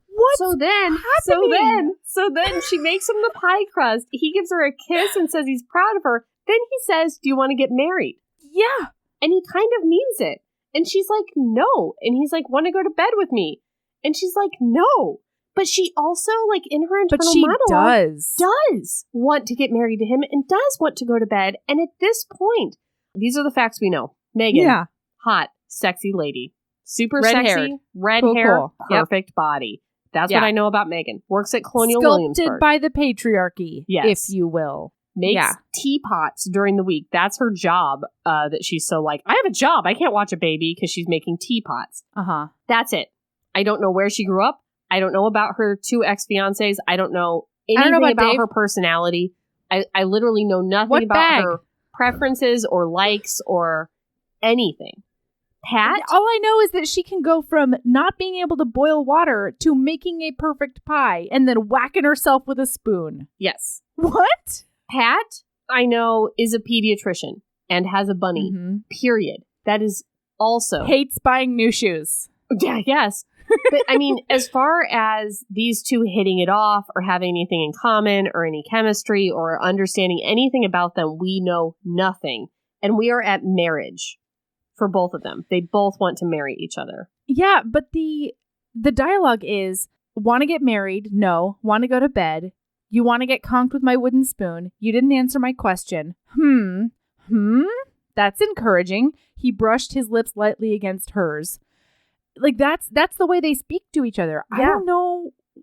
what's happening? So then she makes him the pie crust. He gives her a kiss and says he's proud of her. Then he says, do you want to get married? Yeah. And he kind of means it. And she's like, no. And he's like, want to go to bed with me? And she's like, no. But she also, like, in her internal monologue, does want to get married to him and does want to go to bed. And at this point, these are the facts we know. Megan, hot, sexy lady. Super sexy, red hair, cool. perfect body. That's what I know about Megan. Works at Colonial Williamsburg. Sculpted by the patriarchy, if you will. Makes teapots during the week. That's her job, that she's so like, I have a job. I can't watch a baby because she's making teapots. Uh-huh. That's it. I don't know where she grew up. I don't know about her 2 ex-fiancés. I don't know anything about her personality. I literally know nothing about her preferences or likes or anything. Pat? All I know is that she can go from not being able to boil water to making a perfect pie and then whacking herself with a spoon. Yes. What? Pat, I know, is a pediatrician and has a bunny. Mm-hmm. Period. That is also... Hates buying new shoes. Yeah, yes. But, I mean, as far as these 2 hitting it off or having anything in common or any chemistry or understanding anything about them, we know nothing. And we are at marriage for both of them. They both want to marry each other. Yeah, but the dialogue is, want to get married? No. Want to go to bed? You want to get conked with my wooden spoon? You didn't answer my question. That's encouraging. He brushed his lips lightly against hers. Like that's the way they speak to each other. Yeah.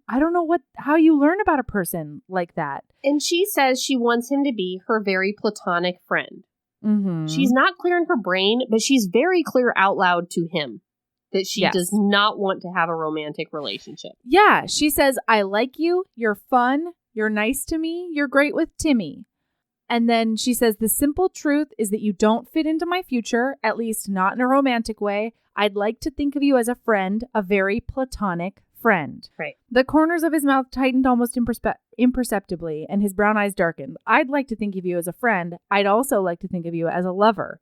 I don't know how you learn about a person like that. And she says she wants him to be her very platonic friend. Mm-hmm. She's not clear in her brain, but she's very clear out loud to him that she does not want to have a romantic relationship. Yeah, she says, I like you, you're fun, you're nice to me, you're great with Timmy. And then she says, the simple truth is that you don't fit into my future, at least not in a romantic way. I'd like to think of you as a friend, a very platonic friend. Right. The corners of his mouth tightened almost imperceptibly, and his brown eyes darkened. I'd like to think of you as a friend. I'd also like to think of you as a lover.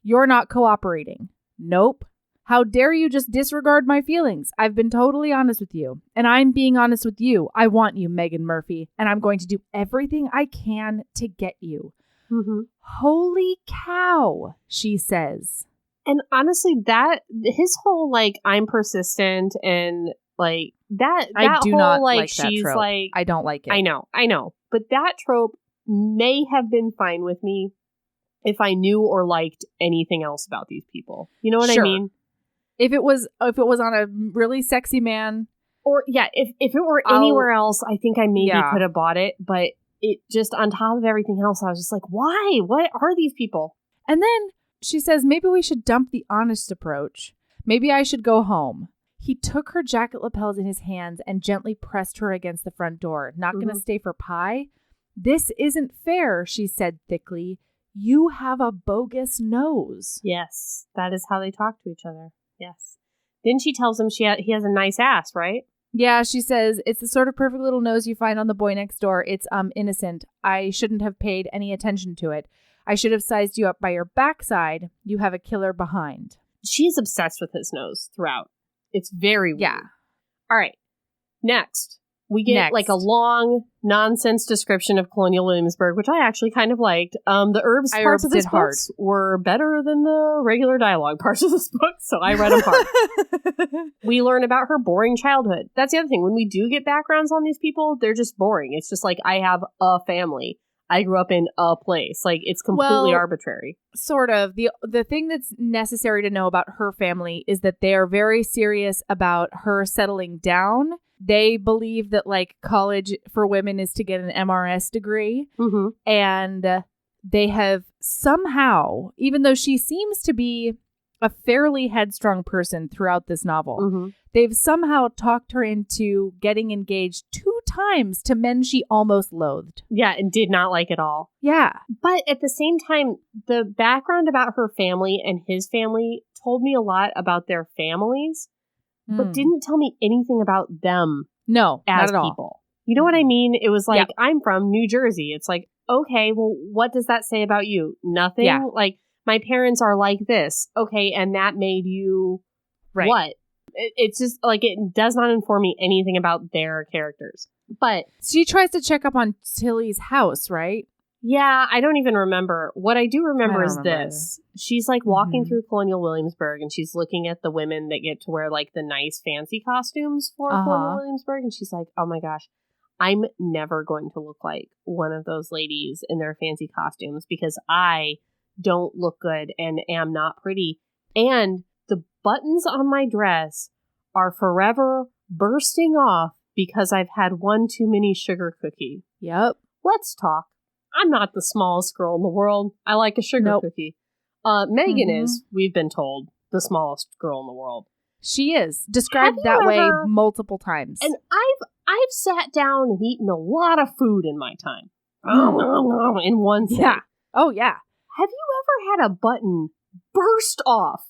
You're not cooperating. Nope. How dare you just disregard my feelings? I've been totally honest with you, and I'm being honest with you. I want you, Megan Murphy, and I'm going to do everything I can to get you. Mm-hmm. Holy cow, she says. And honestly, that his whole like I'm persistent and like that I do whole, not like that she's trope. like I don't like it. I know, but that trope may have been fine with me if I knew or liked anything else about these people. You know what I mean? If it was on a really sexy man, or if it were anywhere else, I think I maybe could have bought it. But it just on top of everything else, I was just like, why? What are these people? And then she says, maybe we should dump the honest approach. Maybe I should go home. He took her jacket lapels in his hands and gently pressed her against the front door. Not going to stay for pie? This isn't fair, she said thickly. You have a bogus nose. Yes, that is how they talk to each other. Yes. Then she tells him he has a nice ass, right? Yeah, she says, it's the sort of perfect little nose you find on the boy next door. It's innocent. I shouldn't have paid any attention to it. I should have sized you up by your backside. You have a killer behind. She's obsessed with his nose throughout. It's very weird. Yeah. All right. Next, we get like a long nonsense description of Colonial Williamsburg, which I actually kind of liked. The herbs parts of this book were better than the regular dialogue parts of this book, so I read them hard. We learn about her boring childhood. That's the other thing. When we do get backgrounds on these people, they're just boring. It's just like, I have a family. I grew up in a place. Like, it's completely arbitrary. Sort of. The thing that's necessary to know about her family is that they are very serious about her settling down. They believe that, like, college for women is to get an MRS degree. Mm-hmm. And they have somehow, even though she seems to be a fairly headstrong person throughout this novel, they've somehow talked her into getting engaged 2 times to men she almost loathed. Yeah, and did not like at all. Yeah. But at the same time, the background about her family and his family told me a lot about their families, but didn't tell me anything about them. No, as not at people. all. You know what I mean? It was like, I'm from New Jersey. It's like, okay, well, what does that say about you? Nothing. Yeah. Like, my parents are like this. Okay, and that made you what? It's just like, it does not inform me anything about their characters. But she tries to check up on Tilly's house, right? Yeah, I don't even remember. What I do remember is this. Either. She's like walking through Colonial Williamsburg and she's looking at the women that get to wear like the nice fancy costumes for Colonial Williamsburg. And she's like, oh my gosh, I'm never going to look like one of those ladies in their fancy costumes because I don't look good and am not pretty. And the buttons on my dress are forever bursting off because I've had one too many sugar cookie. Yep. Let's talk. I'm not the smallest girl in the world. I like a sugar cookie. Megan is, we've been told, the smallest girl in the world. She is. Described that way multiple times. And I've sat down and eaten a lot of food in my time. In one sitting. Yeah. Oh, yeah. Have you ever had a button burst off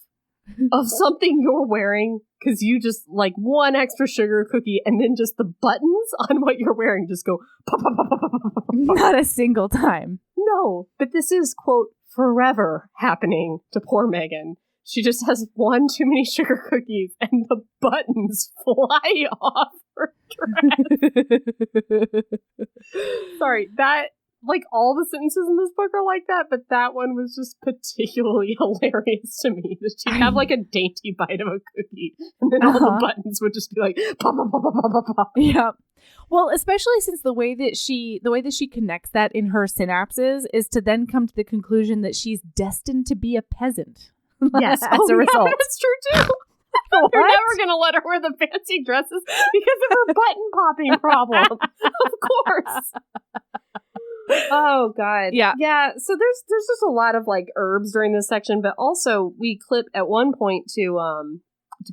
of something you're wearing because you just like one extra sugar cookie and then just the buttons on what you're wearing just go pop, pop, pop, pop, pop, pop, pop. Not a single time. No, but this is, quote, forever happening to poor Megan. She just has one too many sugar cookies and the buttons fly off her dress. Sorry, that... Like, all the sentences in this book are like that, but that one was just particularly hilarious to me. That she'd have, like, a dainty bite of a cookie, and then all the buttons would just be like, pop, pop, pop, pop, pop, pop. Yeah. Well, especially since the way that she connects that in her synapses is to then come to the conclusion that she's destined to be a peasant. Yes. As a result. That's true, too. They're never going to let her wear the fancy dresses because of her button popping problem. Of course. Oh God. Yeah. Yeah. So there's just a lot of like herbs during this section, but also we clip at one point to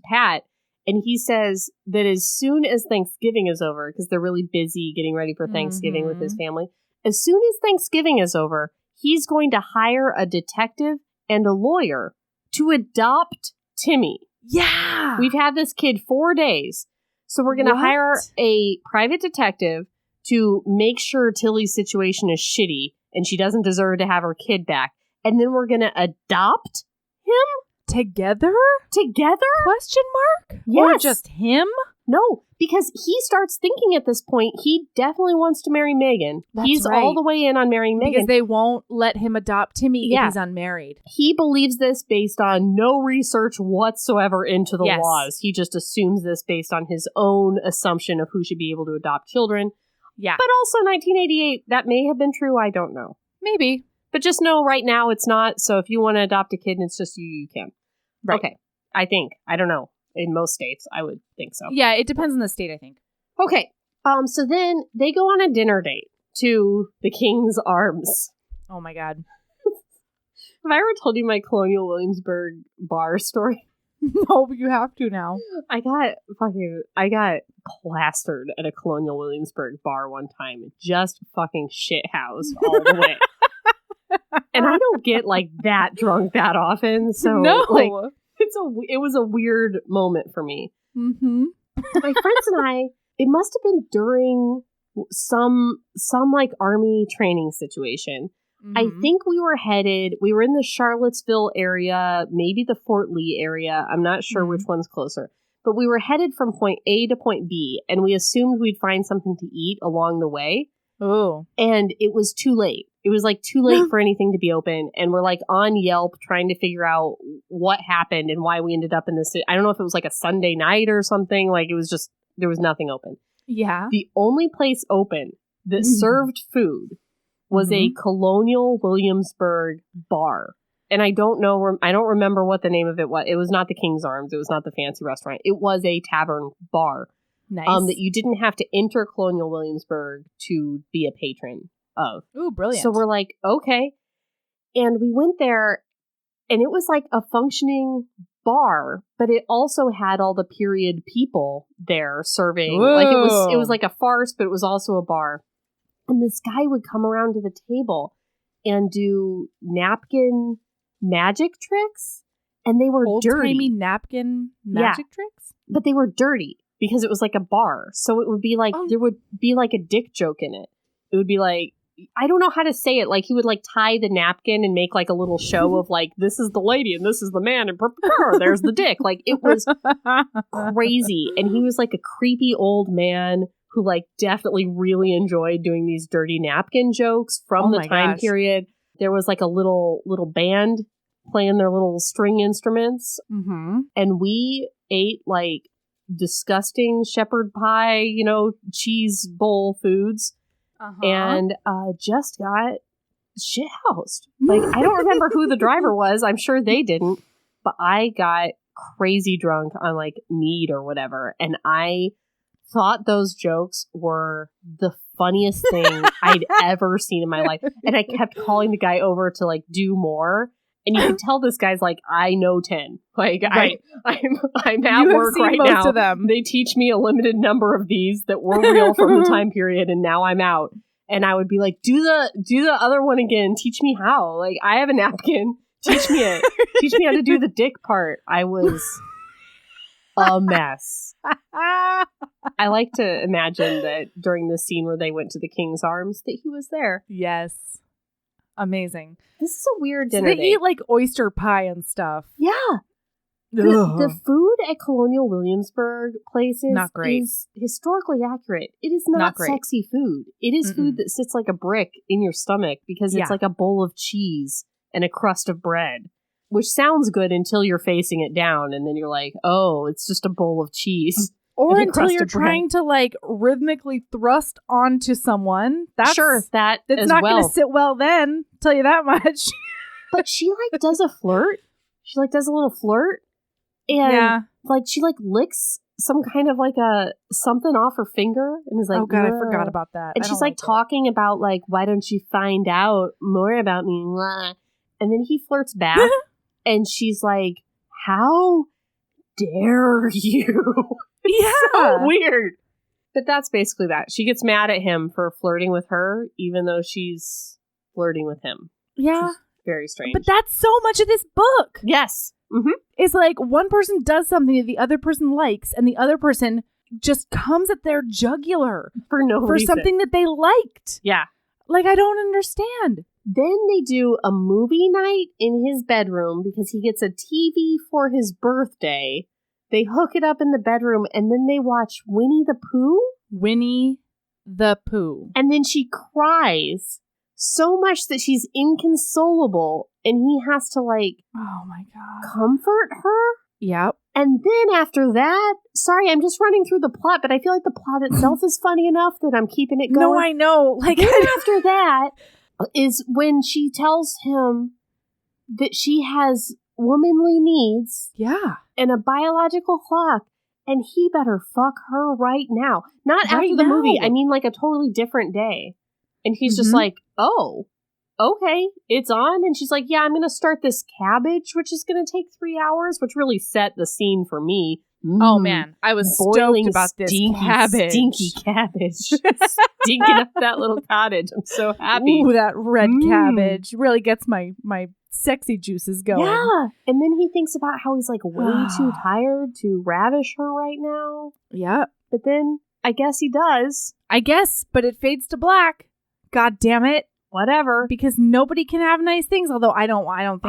Pat, and he says that as soon as Thanksgiving is over, because they're really busy getting ready for Thanksgiving with his family, as soon as Thanksgiving is over, he's going to hire a detective and a lawyer to adopt Timmy. Yeah. We've had this kid 4 days, so we're going to hire a private detective to make sure Tilly's situation is shitty and she doesn't deserve to have her kid back. And then we're going to adopt him? Together? Question mark? Yes. Or just him? No, because he starts thinking at this point, he definitely wants to marry Megan. He's all the way in on marrying Megan. Because they won't let him adopt Timmy if he's unmarried. He believes this based on no research whatsoever into the laws. He just assumes this based on his own assumption of who should be able to adopt children. Yeah. But also 1988, that may have been true. I don't know. Maybe. But just know right now it's not. So if you want to adopt a kid and it's just you, you can. Right. Okay. I think. I don't know. In most states, I would think so. Yeah, it depends on the state, I think. Okay. So then they go on a dinner date to the King's Arms. Oh my God. Have I ever told you my Colonial Williamsburg bar story? No, but you have to now. I got plastered at a Colonial Williamsburg bar one time. Just fucking shithouse all the way. And I don't get like that drunk that often, so no. like it was a weird moment for me. Mm-hmm. My friends and I, it must have been during some like army training situation. Mm-hmm. I think we were in the Charlottesville area, maybe the Fort Lee area. I'm not sure which one's closer. But we were headed from point A to point B, and we assumed we'd find something to eat along the way. Oh. And it was too late. It was like too late for anything to be open. And we're like on Yelp trying to figure out what happened and why we ended up in this. I don't know if it was like a Sunday night or something. Like it was just, there was nothing open. Yeah. The only place open that served food was a Colonial Williamsburg bar. And I don't remember what the name of it was. It was not the King's Arms. It was not the fancy restaurant. It was a tavern bar. Nice. That you didn't have to enter Colonial Williamsburg to be a patron of. Ooh, brilliant. So we're like, okay. And we went there, and it was like a functioning bar, but it also had all the period people there serving. Whoa. Like it was like a farce, but it was also a bar. And this guy would come around to the table and do napkin magic tricks, and they were dirty. Old-timey napkin magic tricks? But they were dirty because it was like a bar. So it would be like, there would be like a dick joke in it. It would be like, I don't know how to say it. Like he would like tie the napkin and make like a little show of like, this is the lady and this is the man and there's the dick. Like it was crazy. And he was like a creepy old man who like definitely really enjoyed doing these dirty napkin jokes from the time period. There was like a little band playing their little string instruments. Mm-hmm. And we ate like disgusting shepherd pie, cheese bowl foods. And just got shithoused. Like, I don't remember who the driver was. I'm sure they didn't. But I got crazy drunk on, like, mead or whatever. And I thought those jokes were the funniest thing I'd ever seen in my life. And I kept calling the guy over to, like, do more. And you can tell this guy's like, I know 10. Like, right. I'm at work right now. Of them. They teach me a limited number of these that were real from the time period, and now I'm out. And I would be like, do the other one again. Teach me how. Like, I have a napkin. Teach me it. Teach me how to do the dick part. I was a mess. I like to imagine that during the scene where they went to the King's Arms, that he was there. Yes. Amazing. This is a weird dinner. So they eat like oyster pie and stuff. Yeah. The food at Colonial Williamsburg places not great. Is historically accurate. It is not sexy food. It is food that sits like a brick in your stomach because it's like a bowl of cheese and a crust of bread, which sounds good until you're facing it down, and then you're like, oh, it's just a bowl of cheese. Or until you're trying to like rhythmically thrust onto someone. That's not going to sit well then. Tell you that much. But she like does a flirt. She like does a little flirt, and like she like licks some kind of like a something off her finger, and is like, oh god, I forgot about that. And she's like talking about like, why don't you find out more about me? And then he flirts back, and she's like, how dare you? Yeah. So weird. But that's basically that. She gets mad at him for flirting with her, even though she's flirting with him. Yeah. Very strange. But that's so much of this book. Yes. Mm-hmm. It's like one person does something that the other person likes, and the other person just comes at their jugular for reason. Something that they liked. Yeah. Like, I don't understand. Then they do a movie night in his bedroom because he gets a TV for his birthday. They hook it up in the bedroom, and then they watch Winnie the Pooh. Winnie the Pooh. And then she cries so much that she's inconsolable, and he has to, like, oh my god, comfort her. Yep. And then after that, sorry, I'm just running through the plot, but I feel like the plot itself is funny enough that I'm keeping it going. No, I know. Like, then after that is when she tells him that she has womanly needs. Yeah. And a biological clock. And he better fuck her right now. Not right after the movie. I mean, like a totally different day. And he's just like, oh, okay, it's on. And she's like, yeah, I'm going to start this cabbage, which is going to take 3 hours, which really set the scene for me. Oh, man. I was stoked about this cabbage. Stinky cabbage. Stinking up that little cottage. I'm so happy. Ooh, that red cabbage really gets my sexy juices going. Yeah. And then he thinks about how he's like way too tired to ravish her right now. Yeah. But then I guess he does. I guess, but it fades to black. God damn it. Whatever. Because nobody can have nice things, although I don't want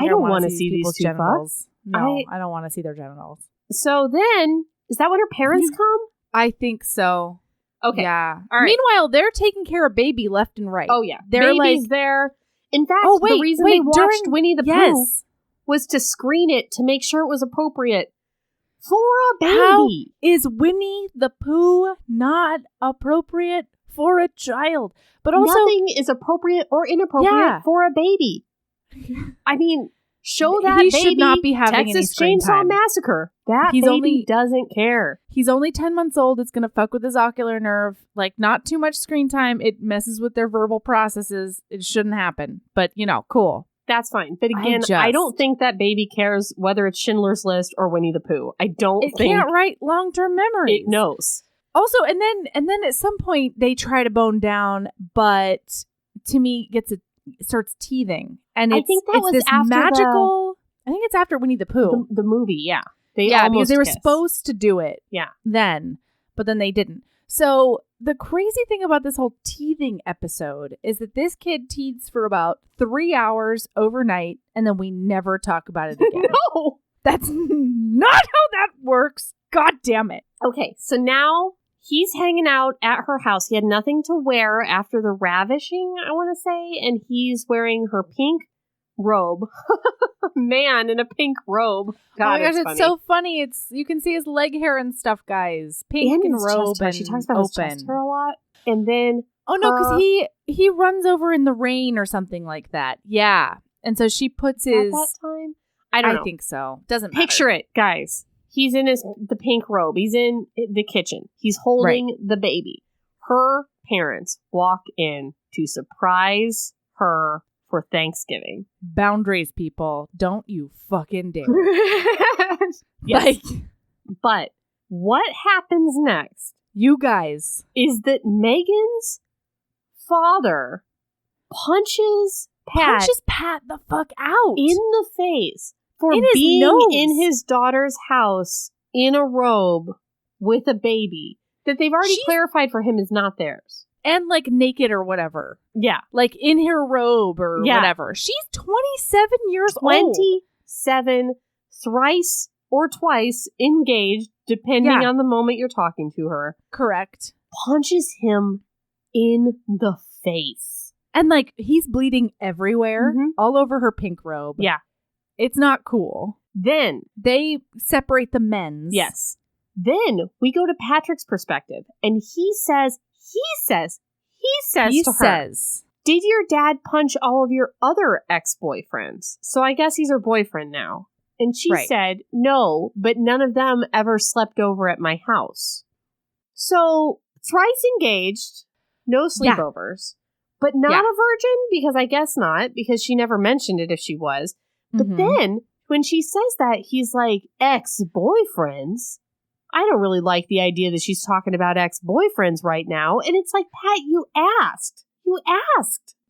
to see these people's two genitals. fucks. No, I don't want to see their genitals. So then, is that when her parents come? I think so. Okay. Yeah. All right. Meanwhile, they're taking care of baby left and right. Oh, yeah. They're Baby's like, there. In fact, the reason they watched Winnie the Pooh was to screen it to make sure it was appropriate for a baby. How is Winnie the Pooh not appropriate for a child? But also, nothing is appropriate or inappropriate for a baby. I mean, show that he baby should not be having Texas any screen Chainsaw time. Massacre. That baby doesn't care. He's only 10 months old. It's going to fuck with his ocular nerve. Like, not too much screen time. It messes with their verbal processes. It shouldn't happen. But, cool. That's fine. But again, I don't think that baby cares whether it's Schindler's List or Winnie the Pooh. I don't think... It can't write long-term memories. It knows. Also, and then at some point, they try to bone down, but Timmy starts teething. And I think that was this after magical... I think it's after Winnie the Pooh. The movie, yeah. Because they were supposed to do it then, but then they didn't. So the crazy thing about this whole teething episode is that this kid teethes for about 3 hours overnight, and then we never talk about it again. No! That's not how that works. God damn it. Okay, so now he's hanging out at her house. He had nothing to wear after the ravishing, I want to say, and he's wearing her pink robe. Man in a pink robe. God, oh my gosh, it's so funny. You can see his leg hair and stuff, guys. Pink and robe and she talks about his chest hair a lot. And then because he runs over in the rain or something like that. Yeah. And so she puts his at that time. I don't know. I think so. Doesn't matter. Picture it, guys. He's in the pink robe. He's in the kitchen. He's holding the baby. Her parents walk in to surprise her for Thanksgiving. Boundaries, people. Don't you fucking dare. Yes. But what happens next? You guys. Is that Megan's father punches Pat the fuck out. In the face for in being nose. In his daughter's house in a robe with a baby that they've already clarified for him is not theirs. And like naked or whatever. Yeah. Like in her robe or whatever. She's 27 years old. 27, thrice or twice engaged, depending on the moment you're talking to her. Correct. Punches him in the face. And like he's bleeding everywhere, all over her pink robe. Yeah. It's not cool. Then they separate the men's. Yes. Then we go to Patrick's perspective, and he says, to her, did your dad punch all of your other ex-boyfriends? So I guess he's her boyfriend now. And she said, no, but none of them ever slept over at my house. So thrice engaged, no sleepovers, but not a virgin, because I guess not, because she never mentioned it if she was. But then when she says that, he's like, ex-boyfriends? I don't really like the idea that she's talking about ex-boyfriends right now. And it's like, Pat, you asked.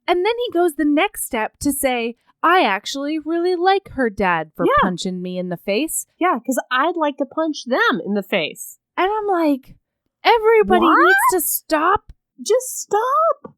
And then he goes the next step to say, I actually really like her dad for punching me in the face. Yeah, because I'd like to punch them in the face. And I'm like, everybody needs to stop. Just stop.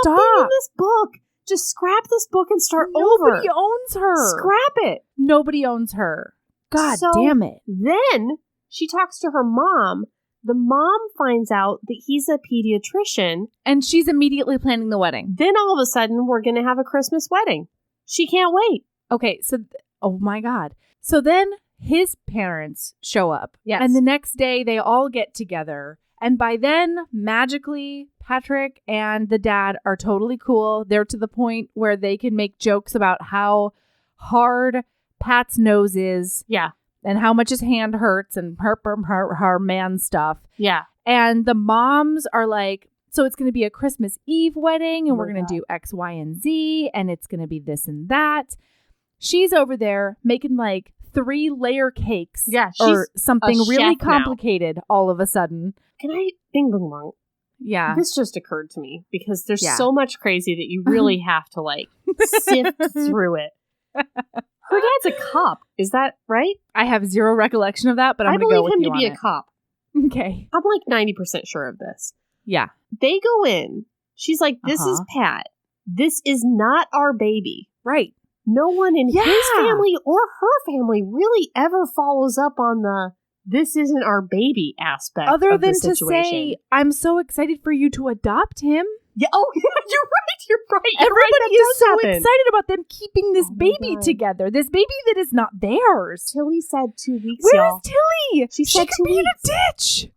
Being in this book. Just scrap this book and start over. Nobody owns her. Scrap it. Nobody owns her. God damn it. Then she talks to her mom. The mom finds out that he's a pediatrician. And she's immediately planning the wedding. Then all of a sudden, we're going to have a Christmas wedding. She can't wait. Okay, so, oh my God. So then his parents show up. Yes. And the next day, they all get together. And by then, magically, Patrick and the dad are totally cool. They're to the point where they can make jokes about how hard Pat's nose is. Yeah. And how much his hand hurts and her man stuff. Yeah. And the moms are like, So it's going to be a Christmas Eve wedding, and we're going God. to do X, Y, and Z, and it's going to be this and that. She's over there making like 3-layer cakes. Yeah, or something a really chef now. complicated all of a sudden. Can I bing bong bong? Yeah. This just occurred to me because there's Yeah. so much crazy that you really have to like sift through it. Her dad's a cop. Is that right? I have zero recollection of that, but I'm going to go with him you to be on a cop. it. Okay. I'm like 90% sure of this. Yeah. They go in. She's like, this is Pat. This is not our baby. Right. No one in his family or her family really ever follows up on the this isn't our baby aspect Other of than the to situation. say, I'm so excited for you to adopt him. Yeah. Oh, yeah, you're right. Everybody is so happen. excited about them keeping this Oh my baby God. together. This baby that is not theirs. Tilly said 2 weeks, Where y'all. is Tilly? She said could 2 be in weeks. a ditch.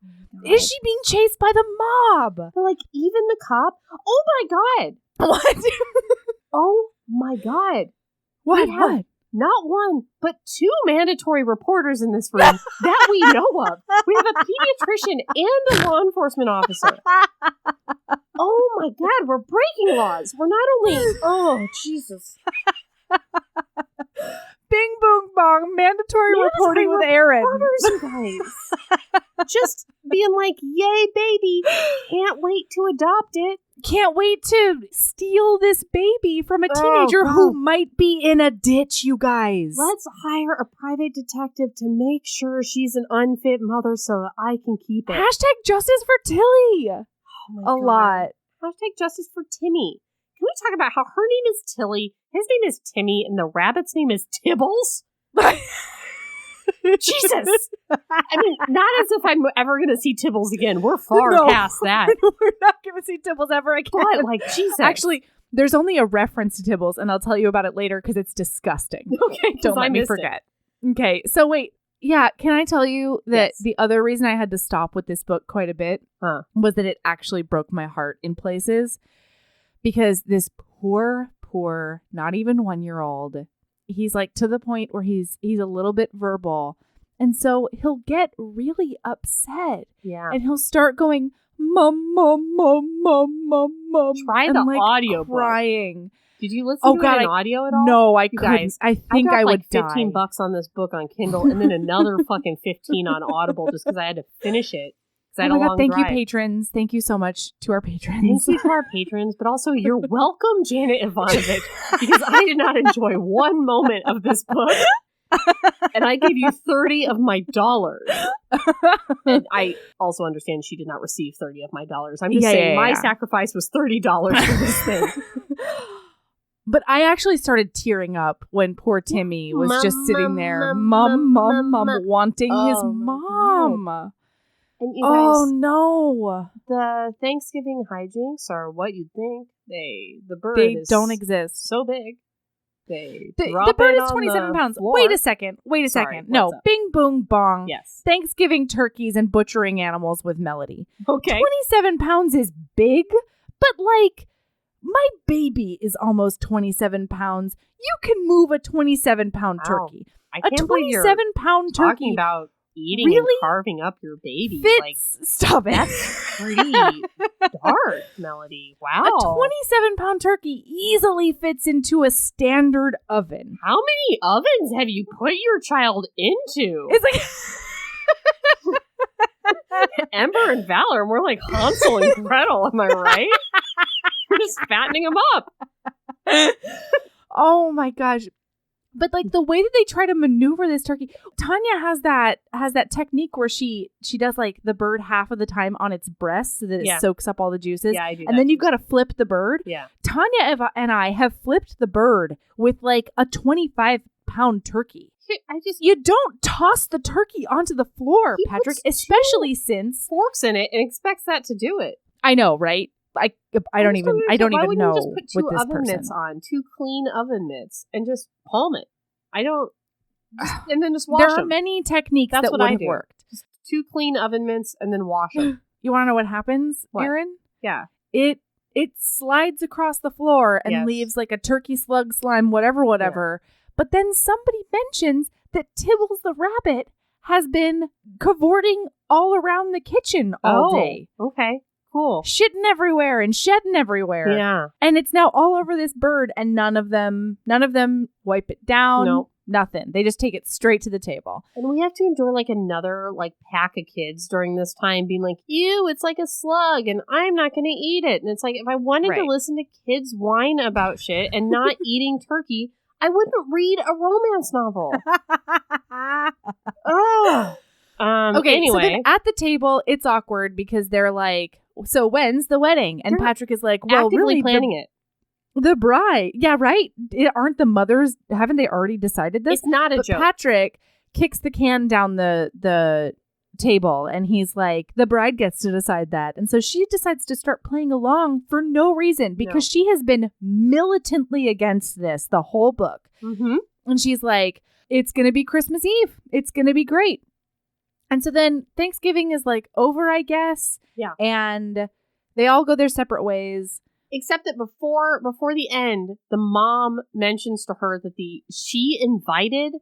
Is she being chased by the mob? They're like, even the cop? Oh my God. What? Oh my God. What? We have not one, but 2 mandatory reporters in this room that we know of. We have a pediatrician and a law enforcement officer. Oh my God, we're breaking laws. We're not only, oh Jesus. Bing, boom, bong. Mandatory reporting with Erin. Reporters, you guys. Just being like, yay, baby. Can't wait to adopt it. Can't wait to steal this baby from a Oh, teenager who God. might be in a ditch, you guys. Let's hire a private detective to make sure she's an unfit mother so that I can keep it. Hashtag justice for Tilly. Oh my A God. lot. Hashtag justice for Timmy. Can we talk about how her name is Tilly, his name is Timmy, and the rabbit's name is Tibbles? Jesus! I mean, not as if I'm ever going to see Tibbles again. We're far past that. We're not going to see Tibbles ever again. But, like, Jesus. Actually, there's only a reference to Tibbles, and I'll tell you about it later because it's disgusting. Okay, 'cause Don't I let me missed forget. Okay, so wait. Yeah, can I tell you that the other reason I had to stop with this book quite a bit was that it actually broke my heart in places because this poor, not even 1-year-old, he's like to the point where he's a little bit verbal. And so he'll get really upset. Yeah. And he'll start going, mom, mom, mom, mom, mom, mom. Try the audio crying. Did you listen to it in audio at all? No, I You couldn't. guys, I think I would like $15 on this book on Kindle and then another fucking 15 on Audible just because I had to finish it. I had Oh a my God, long thank drive. you, patrons. Thank you so much to our patrons. Thank you to our patrons, but also you're welcome, Janet Evanovich, because I did not enjoy one moment of this book. And I gave you 30 of my dollars. And I also understand she did not receive 30 of my dollars. I'm just saying my sacrifice was $30 for this thing. But I actually started tearing up when poor Timmy was just sitting there, mom, wanting his mom. And you guys, no. the Thanksgiving hijinks are what you'd think. The bird They is don't exist. so big. The bird is 27 pounds. Floor. Wait a second. No, bing, boom, bong. Yes. Thanksgiving turkeys and butchering animals with melody. Okay. 27 pounds is big, but like, my baby is almost 27 pounds. You can move a 27-pound turkey. I A can't believe you're 27-pound turkey. talking about eating and carving up your baby. Stop it. That's pretty dark, Melody. Wow. A 27-pound turkey easily fits into a standard oven. How many ovens have you put your child into? It's like Ember and Valor, and we're like Hansel and Gretel, am I right? We're just fattening them up. Oh my gosh. But like the way that they try to maneuver this turkey, Tanya has that technique where she does like the bird half of the time on its breast so that it soaks up all the juices. Yeah, I do. And then you've got to flip the bird. Yeah. Tanya and I have flipped the bird with like a 25-pound turkey. You don't toss the turkey onto the floor, Patrick, especially since forks in it and expects that to do it. I know, right? I don't even know just put 2 with this oven mitts on, 2 clean oven mitts, and just palm it. And then just wash them. There are many techniques that would have worked. Just 2 clean oven mitts and then wash them. You want to know what happens, Erin? Yeah. It slides across the floor and leaves like a turkey slug slime, whatever. Yeah. But then somebody mentions that Tibbles the rabbit has been cavorting all around the kitchen all day. Okay. cool. shitting everywhere and shedding everywhere. Yeah. And it's now all over this bird, and none of them wipe it down. Nope. Nothing. They just take it straight to the table. And we have to endure like another like pack of kids during this time being like, ew, it's like a slug and I'm not going to eat it. And it's like, if I wanted to listen to kids whine about shit and not eating turkey, I wouldn't read a romance novel. Oh. Okay, anyway. so then at the table, it's awkward because they're like, so when's the wedding? And They're Patrick is like, well, actively really, planning it. the bride. Yeah, right? Aren't the mothers, haven't they already decided this? It's not a joke. Patrick kicks the can down the table and he's like, the bride gets to decide that. And so she decides to start playing along for no reason because she has been militantly against this the whole book. Mm-hmm. And she's like, it's going to be Christmas Eve. It's going to be great. And so then Thanksgiving is like over, I guess. Yeah. And they all go their separate ways. Except that before the end, the mom mentions to her that she invited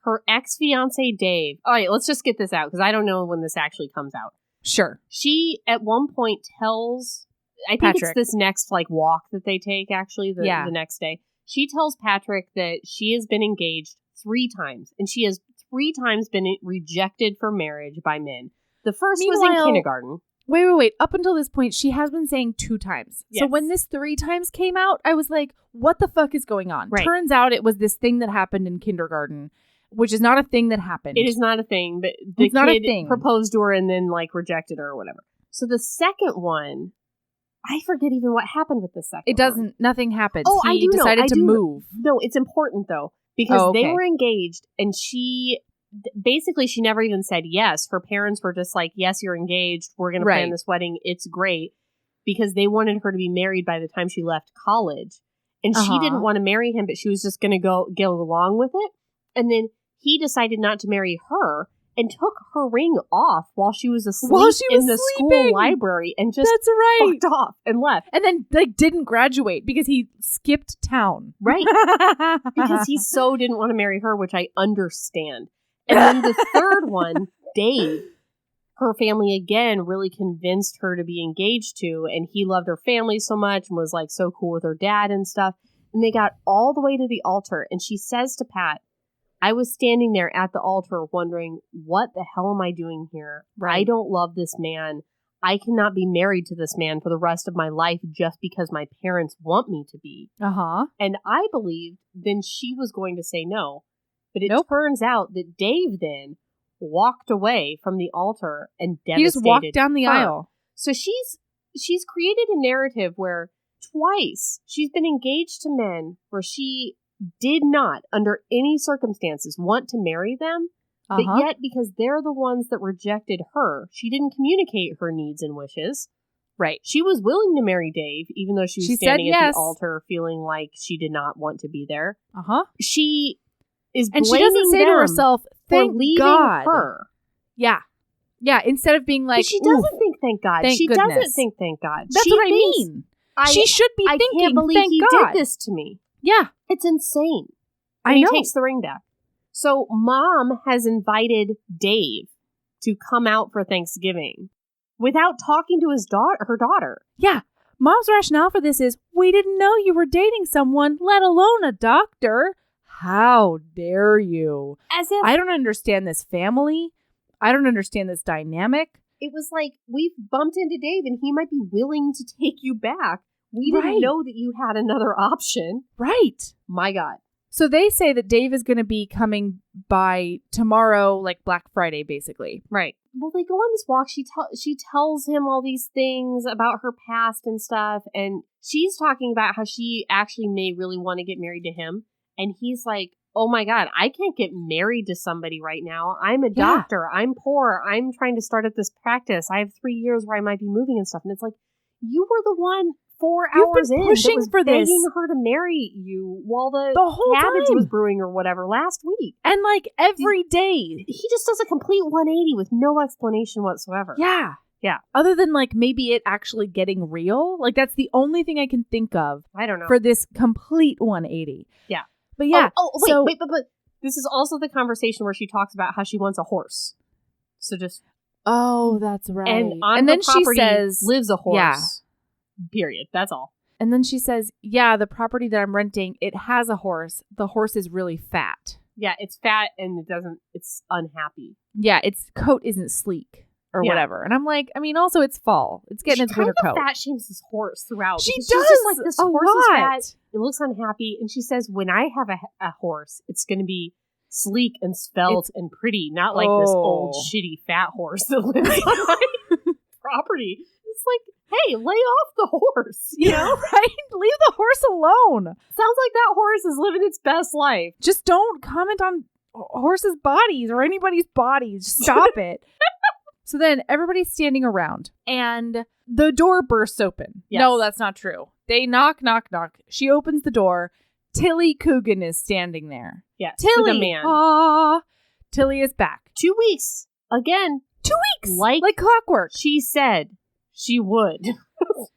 her ex-fiance Dave. All right, let's just get this out because I don't know when this actually comes out. Sure. She at one point tells, I think Patrick. it's this next like walk that they take actually the next day. She tells Patrick that she has been engaged 3 times and she has 3 times been rejected for marriage by men. The first was in kindergarten. Wait. Up until this point, she has been saying 2 times. Yes. So when this 3 times came out, I was like, what the fuck is going on? Right. Turns out it was this thing that happened in kindergarten, which is not a thing that happened. It is not a thing, but the It's not a kid thing. proposed to her and then like rejected her or whatever. So the second one, I forget even what happened with the second It doesn't, nothing happens. Oh, he I do know. decided to move. No, it's important though, because they okay. were engaged and she never even said yes. Her parents were just like, yes, you're engaged. We're going to plan this wedding. It's great. Because they wanted her to be married by the time she left college. And she didn't want to marry him, but she was just going to go along with it. And then he decided not to marry her and took her ring off while she was asleep in the school library and just fucked off and left. And then like didn't graduate because he skipped town. Right. Because he so didn't want to marry her, which I understand. And then the third one, Dave, her family again really convinced her to be engaged to, and he loved her family so much and was like so cool with her dad and stuff. And they got all the way to the altar, and she says to Pat, I was standing there at the altar wondering, what the hell am I doing here? Right. I don't love this man. I cannot be married to this man for the rest of my life just because my parents want me to be. And I believed then she was going to say no. But it turns out that Dave then walked away from the altar and devastated He just walked down the aisle. So she's created a narrative where twice she's been engaged to men where she did not, under any circumstances, want to marry them. But yet, because they're the ones that rejected her, she didn't communicate her needs and wishes. Right. She was willing to marry Dave, even though she was standing at the altar feeling like she did not want to be there. She is blaming she doesn't say to herself, thank God. Her. Yeah. Instead of being like, but she doesn't think thank God. Thank she goodness. doesn't think thank God. That's what I mean. She should be thinking, I can't believe thank he God. did this to me. Yeah. It's insane. I know. He takes the ring back. So mom has invited Dave to come out for Thanksgiving without talking to her daughter. Yeah. Mom's rationale for this is, we didn't know you were dating someone, let alone a doctor. How dare you? As if I don't understand this family. I don't understand this dynamic. It was like, we've bumped into Dave and he might be willing to take you back. We didn't know that you had another option. Right. My God. So they say that Dave is going to be coming by tomorrow, like Black Friday, basically. Right. Well, they go on this walk. She tells him all these things about her past and stuff. And she's talking about how she actually may really want to get married to him. And he's like, oh my God, I can't get married to somebody right now. I'm a doctor. I'm poor. I'm trying to start at this practice. I have 3 years where I might be moving and stuff. And it's like, you were the one 4 hours in pushing that was for begging this her to marry you while the whole cabbage time was brewing or whatever last week. And like every day. He just does a complete 180 with no explanation whatsoever. Yeah. Yeah. Other than like maybe it actually getting real. Like that's the only thing I can think of. I don't know. For this complete 180. Yeah. But yeah. Wait, but this is also the conversation where she talks about how she wants a horse. So just Oh, that's right. And on and the then property she says, lives a horse. Yeah. Period. That's all. And then she says, yeah, the property that I'm renting, it has a horse. The horse is really fat. Yeah, it's fat and it's unhappy. Yeah, its coat isn't sleek or whatever. And I'm like, I mean, also it's fall. It's getting its winter coat. She kind of fat shames this horse throughout. She does she's just like, this a horse lot. is fat. It looks unhappy. And she says, when I have a horse, it's going to be sleek and svelte and pretty, not like this old shitty fat horse that lives on my property. It's like, hey, lay off the horse, you know? Right? Leave the horse alone. Sounds like that horse is living its best life. Just don't comment on horses' bodies or anybody's bodies. Just stop it. So then everybody's standing around and the door bursts open. Yes. No, that's not true. They knock, knock, knock. She opens the door. Tilly Coogan is standing there. Yes, Tilly, the man. Aww. Tilly is back. 2 weeks. Again. 2 weeks. Like clockwork. She said she would.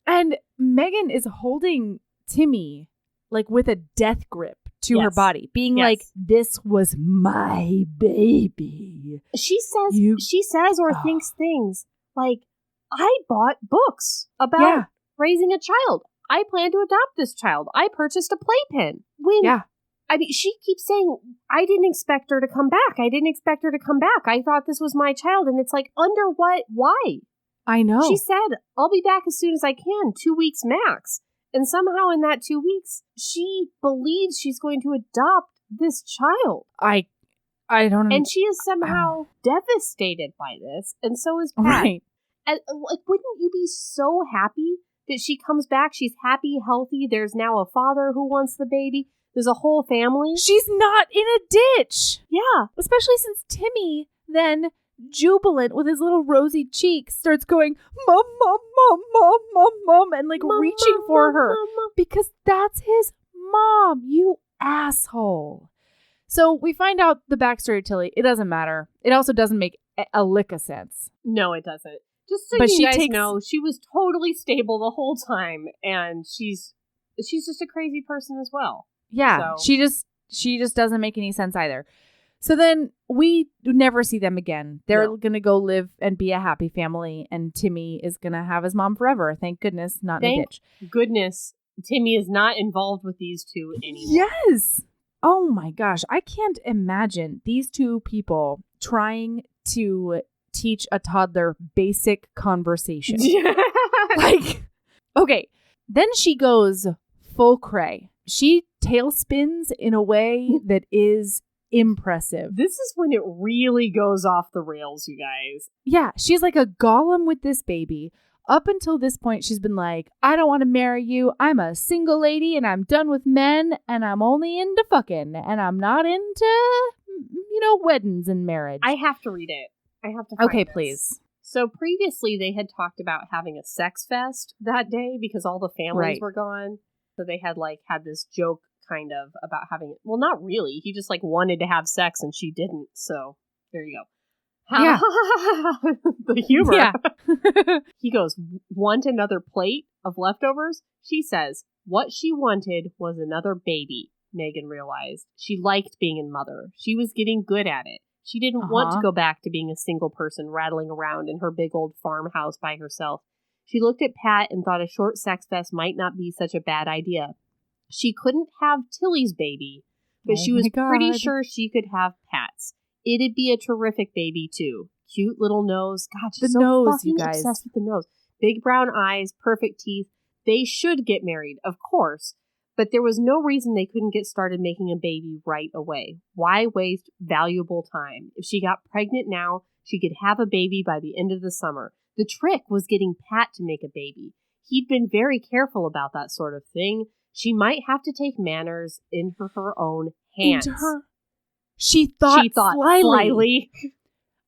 And Megan is holding Timmy like with a death grip to her body, being like, this was my baby. She says or thinks things like, I bought books about raising a child. I plan to adopt this child. I purchased a playpen. I mean, she keeps saying, I didn't expect her to come back. I didn't expect her to come back. I thought this was my child. And it's like, under what? Why? I know. She said, I'll be back as soon as I can, 2 weeks max. And somehow in that 2 weeks, she believes she's going to adopt this child. I don't know. And she is somehow devastated by this. And so is Pat. Right. And like, wouldn't you be so happy that she comes back? She's happy, healthy. There's now a father who wants the baby. There's a whole family. She's not in a ditch. Yeah. Especially since Timmy then, jubilant with his little rosy cheeks, starts going, Mom, Mom, Mom, Mom, Mom, Mom, and like Mom, reaching Mom, for Mom, her. Mom. Because that's his mom, you asshole. So we find out the backstory of Tilly. It doesn't matter. It also doesn't make a lick of sense. No, it doesn't. Just so you guys know, she was totally stable the whole time, and she's just a crazy person as well. Yeah, so. She just doesn't make any sense either. So then we never see them again. They're going to go live and be a happy family, and Timmy is going to have his mom forever. Thank goodness, not in a ditch. Thank goodness Timmy is not involved with these two anymore. Yes. Oh my gosh, I can't imagine these two people trying to teach a toddler basic conversation. Like, okay, then she goes full cray. She tailspins in a way that is impressive. This is when it really goes off the rails, you guys. Yeah, she's like a golem with this baby. Up until this point, she's been like, I don't want to marry you. I'm a single lady and I'm done with men and I'm only into fucking and I'm not into, weddings and marriage. I have to read it. I have to find Okay, this. Please. So previously they had talked about having a sex fest that day because all the families were gone. So they had had this joke kind of about having it. Well, not really. He just wanted to have sex and she didn't. So there you go. Yeah. The humor. Yeah. He goes, want another plate of leftovers? She says, what she wanted was another baby, Megan realized. She liked being a mother. She was getting good at it. She didn't want to go back to being a single person rattling around in her big old farmhouse by herself. She looked at Pat and thought a short sex fest might not be such a bad idea. She couldn't have Tilly's baby, but she was pretty sure she could have Pat's. It'd be a terrific baby, too. Cute little nose. God, she's so fucking obsessed with the nose. Big brown eyes, perfect teeth. They should get married, of course. But there was no reason they couldn't get started making a baby right away. Why waste valuable time? If she got pregnant now, she could have a baby by the end of the summer. The trick was getting Pat to make a baby. He'd been very careful about that sort of thing. She might have to take manners in her own hands. She thought slyly.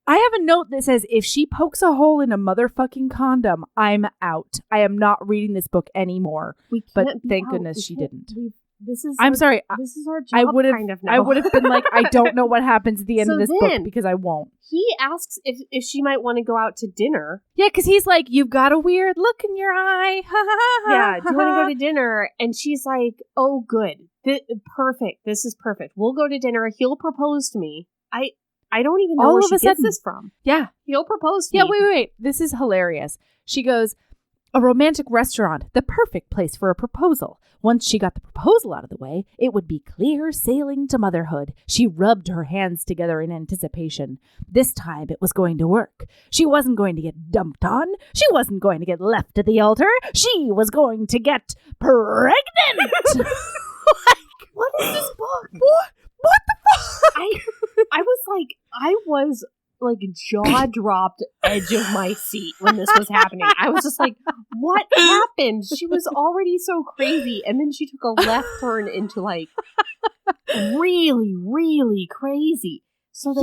I have a note that says, if she pokes a hole in a motherfucking condom, I'm out. I am not reading this book anymore. But thank goodness she didn't. I'm sorry. This is our job. I would have been like, I don't know what happens at the end of this book because I won't. He asks if she might want to go out to dinner. Yeah, because he's like, you've got a weird look in your eye. Yeah, do you want to go to dinner? And she's like, oh, good. Perfect. This is perfect. We'll go to dinner. He'll propose to me. I I don't even know where she gets this from. Yeah. He'll propose to me. Yeah, wait. This is hilarious. She goes, a romantic restaurant, the perfect place for a proposal. Once she got the proposal out of the way, it would be clear sailing to motherhood. She rubbed her hands together in anticipation. This time it was going to work. She wasn't going to get dumped on. She wasn't going to get left at the altar. She was going to get pregnant. What is this book? What the fuck? I was jaw dropped edge of my seat when this was happening. I was just like, what happened? She was already so crazy. And then she took a left turn into really, really crazy. So they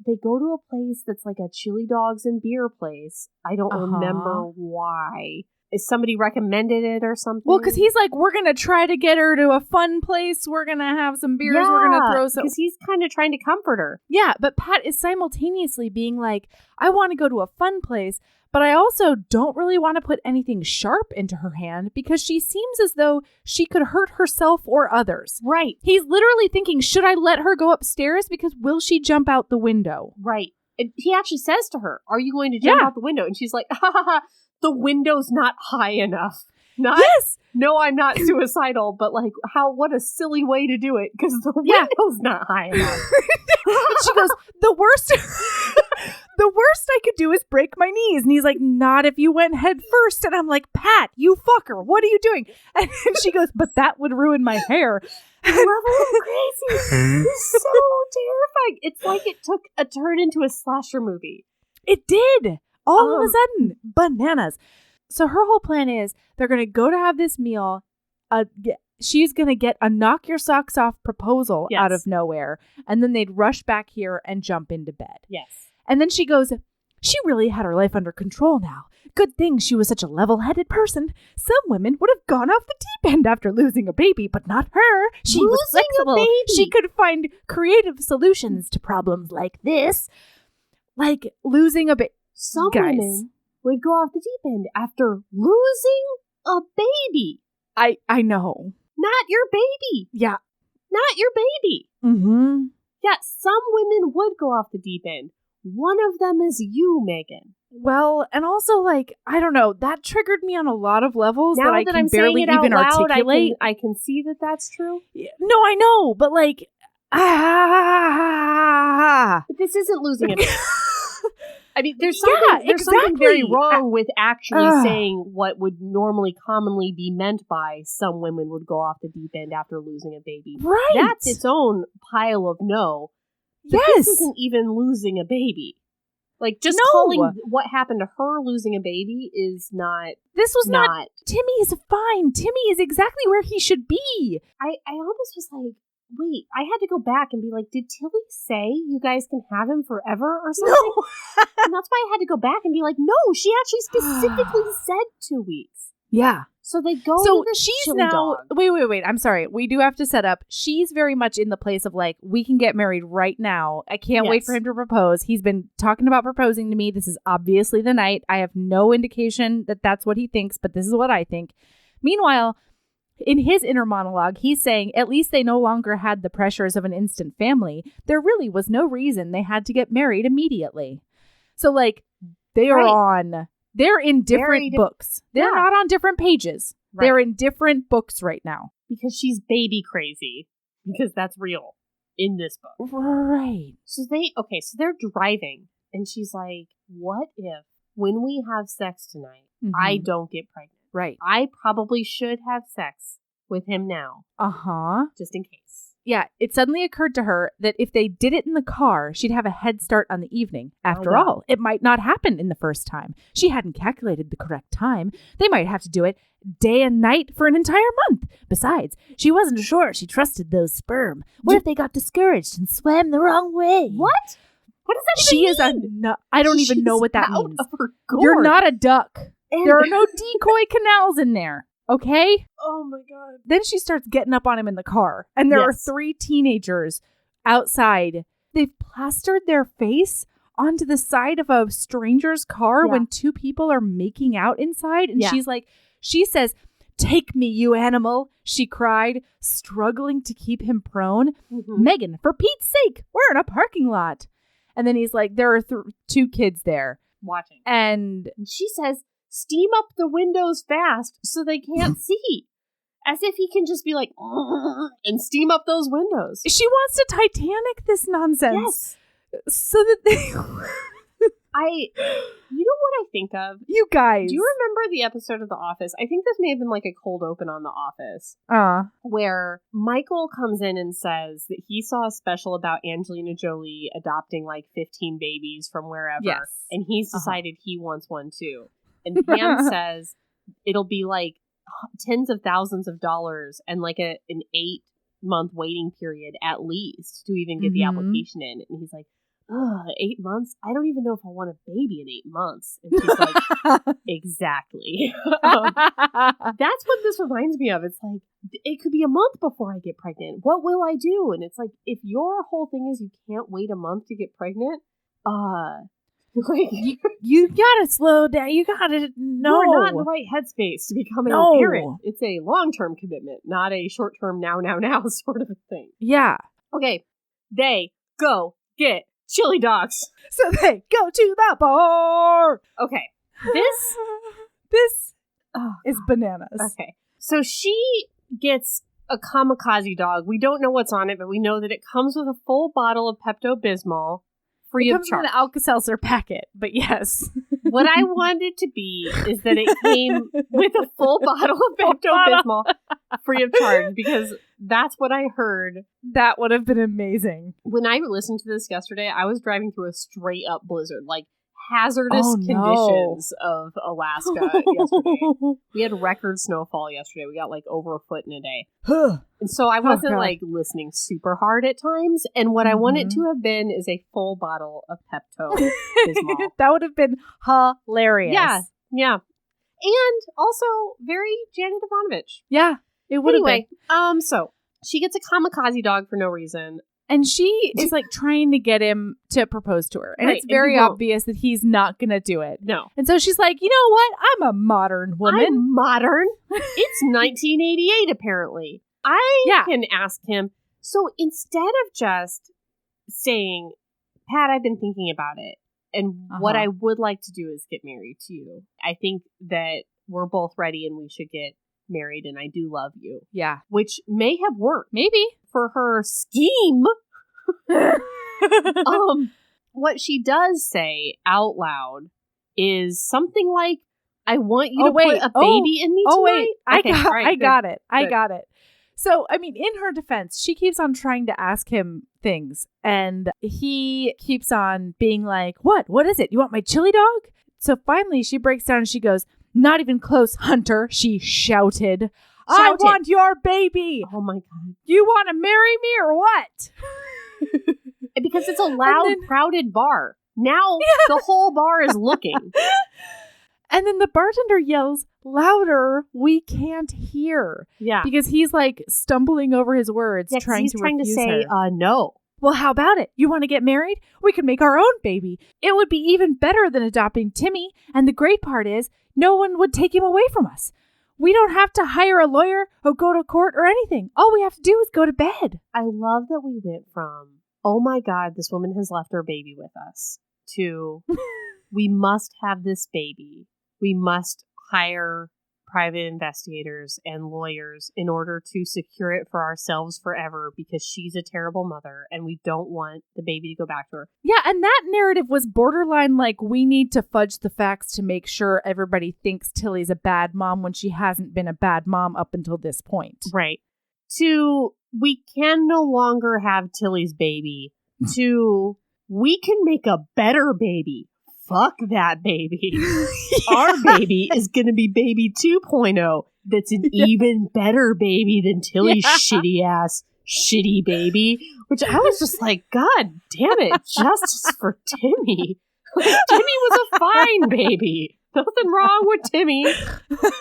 they go to a place that's like a chili dogs and beer place. I don't remember why. Is somebody recommended it or something? Well, because he's like, we're going to try to get her to a fun place. We're going to have some beers. Yeah, we're going to throw some. Because he's kind of trying to comfort her. Yeah, but Pat is simultaneously being like, I want to go to a fun place, but I also don't really want to put anything sharp into her hand because she seems as though she could hurt herself or others. Right. He's literally thinking, should I let her go upstairs because will she jump out the window? Right. And he actually says to her, are you going to jump out the window? And she's like, ha ha ha. The window's not high enough. Yes. No, I'm not suicidal, but what a silly way to do it because the window's not high enough. She goes, the worst I could do is break my knees. And he's like, not if you went head first. And I'm like, Pat, you fucker, what are you doing? And she goes, but that would ruin my hair. Level of crazy. It's so terrifying. It's like it took a turn into a slasher movie. It did. All of a sudden, bananas. So her whole plan is they're going to go to have this meal. She's going to get a knock your socks off proposal out of nowhere. And then they'd rush back here and jump into bed. Yes. And then she goes, she really had her life under control now. Good thing she was such a level-headed person. Some women would have gone off the deep end after losing a baby, but not her. She was flexible. She could find creative solutions to problems like this. Like losing a baby. Some women would go off the deep end after losing a baby. I know. Not your baby. Yeah. Not your baby. Mm-hmm. Yeah, some women would go off the deep end. One of them is you, Megan. Well, and also, I don't know, that triggered me on a lot of levels that I can barely even articulate. I can see that that's true. No, I know, but But this isn't losing a baby. I mean, there's something very wrong with actually saying what would normally commonly be meant by some women would go off the deep end after losing a baby. Right. That's its own pile of no. But this isn't even losing a baby. Calling what happened to her losing a baby is not. This was not. Timmy is fine. Timmy is exactly where he should be. I almost was like, wait, I had to go back and be like, did Tilly say you guys can have him forever or something? No. And that's why I had to go back and be like, no, she actually specifically said 2 weeks. Yeah. So they go to this she's now dog. Wait. I'm sorry. We do have to set up. She's very much in the place of we can get married right now. I can't wait for him to propose. He's been talking about proposing to me. This is obviously the night. I have no indication that that's what he thinks, but this is what I think. Meanwhile, in his inner monologue, he's saying at least they no longer had the pressures of an instant family. There really was no reason they had to get married immediately. So they are they're in different books. They're not on different pages. Right. They're in different books right now. Because she's baby crazy. Because that's real in this book. Right. So they're driving and she's like, what if when we have sex tonight, I don't get pregnant? Right. I probably should have sex with him now. Uh-huh. Just in case. Yeah, it suddenly occurred to her that if they did it in the car, she'd have a head start on the evening. After all, it might not happen in the first time. She hadn't calculated the correct time. They might have to do it day and night for an entire month. Besides, she wasn't sure she trusted those sperm. What if they got discouraged and swam the wrong way? What? What does that even mean? I don't even know what that means. Gourd. You're not a duck. There are no decoy canals in there. Okay? Oh my God. Then she starts getting up on him in the car. And there are 3 teenagers outside. They've plastered their face onto the side of a stranger's car when 2 people are making out inside. And she says, Take me, you animal, she cried, struggling to keep him prone. Megan, for Pete's sake, we're in a parking lot. And then he's like, there are 2 kids there. Watching. And she says, steam up the windows fast so they can't see. As if he can just be like, and steam up those windows. She wants to Titanic this nonsense. Yes. So that they... You know what I think of? You guys. Do you remember the episode of The Office? I think this may have been like a cold open on The Office. Where Michael comes in and says that he saw a special about Angelina Jolie adopting like 15 babies from wherever. Yes. And he's decided he wants one too. And Pam says it'll be like tens of thousands of dollars and like an 8-month waiting period at least to even get the application in. And he's like, 8 months? I don't even know if I want a baby in 8 months. And she's like, exactly. That's what this reminds me of. It's like, it could be a month before I get pregnant. What will I do? And it's like, if your whole thing is you can't wait a month to get pregnant, like, you gotta slow down. You gotta know. You're not in the right headspace to become a parent. It's a long-term commitment, not a short-term now sort of a thing. Yeah. Okay. They go get chili dogs. So they go to the bar. Okay. This is bananas. Okay. So she gets a kamikaze dog. We don't know what's on it, but we know that it comes with a full bottle of Pepto-Bismol free of charge. It comes with an Alka-Seltzer packet, but yes. What I wanted to be is that it came with a full bottle of Pepto-Bismol free of charge, because that's what I heard. That would have been amazing. When I listened to this yesterday, I was driving through a straight up blizzard, like hazardous conditions of Alaska yesterday. We had record snowfall yesterday. We got like over a foot in a day. And so I wasn't like listening super hard at times. And what I want it to have been is a full bottle of Pepto-Bismol. That would have been hilarious. Yeah. Yeah. And also very Janet Evanovich. Yeah, it would have been. So she gets a kamikaze dog for no reason. And she is like trying to get him to propose to her. And it's very obvious that he's not going to do it. No. And so she's like, you know what? I'm a modern woman. I'm modern. It's 1988, apparently. I can ask him. So instead of just saying, Pat, I've been thinking about it. And what I would like to do is get married to you. I think that we're both ready and we should get married, and I do love you. Yeah. Which may have worked. Maybe. For her scheme. What she does say out loud is something like, I want you to put a baby in me tonight. I got it. So, I mean, in her defense, she keeps on trying to ask him things, and he keeps on being like, What is it? You want my chili dog? So finally she breaks down and she goes, not even close, Hunter, she shouted. I want your baby. Oh my God. You want to marry me or what? Because it's a loud, crowded bar. Now the whole bar is looking. And then the bartender yells louder, we can't hear. Yeah. Because he's like stumbling over his words, trying to say no. Well, how about it? You want to get married? We could make our own baby. It would be even better than adopting Timmy. And the great part is, no one would take him away from us. We don't have to hire a lawyer or go to court or anything. All we have to do is go to bed. I love that we went from, oh my God, this woman has left her baby with us, to we must have this baby. We must hire private investigators and lawyers in order to secure it for ourselves forever, because she's a terrible mother and we don't want the baby to go back to her. Yeah, and that narrative was borderline like, we need to fudge the facts to make sure everybody thinks Tilly's a bad mom when she hasn't been a bad mom up until this point. Right. To, we can no longer have Tilly's baby. To, we can make a better baby. Fuck that baby. Our baby is going to be baby 2.0. That's an even better baby than Tilly's shitty baby. Which I was just like, God damn it. Justice for Timmy. Like, Timmy was a fine baby. Nothing wrong with Timmy.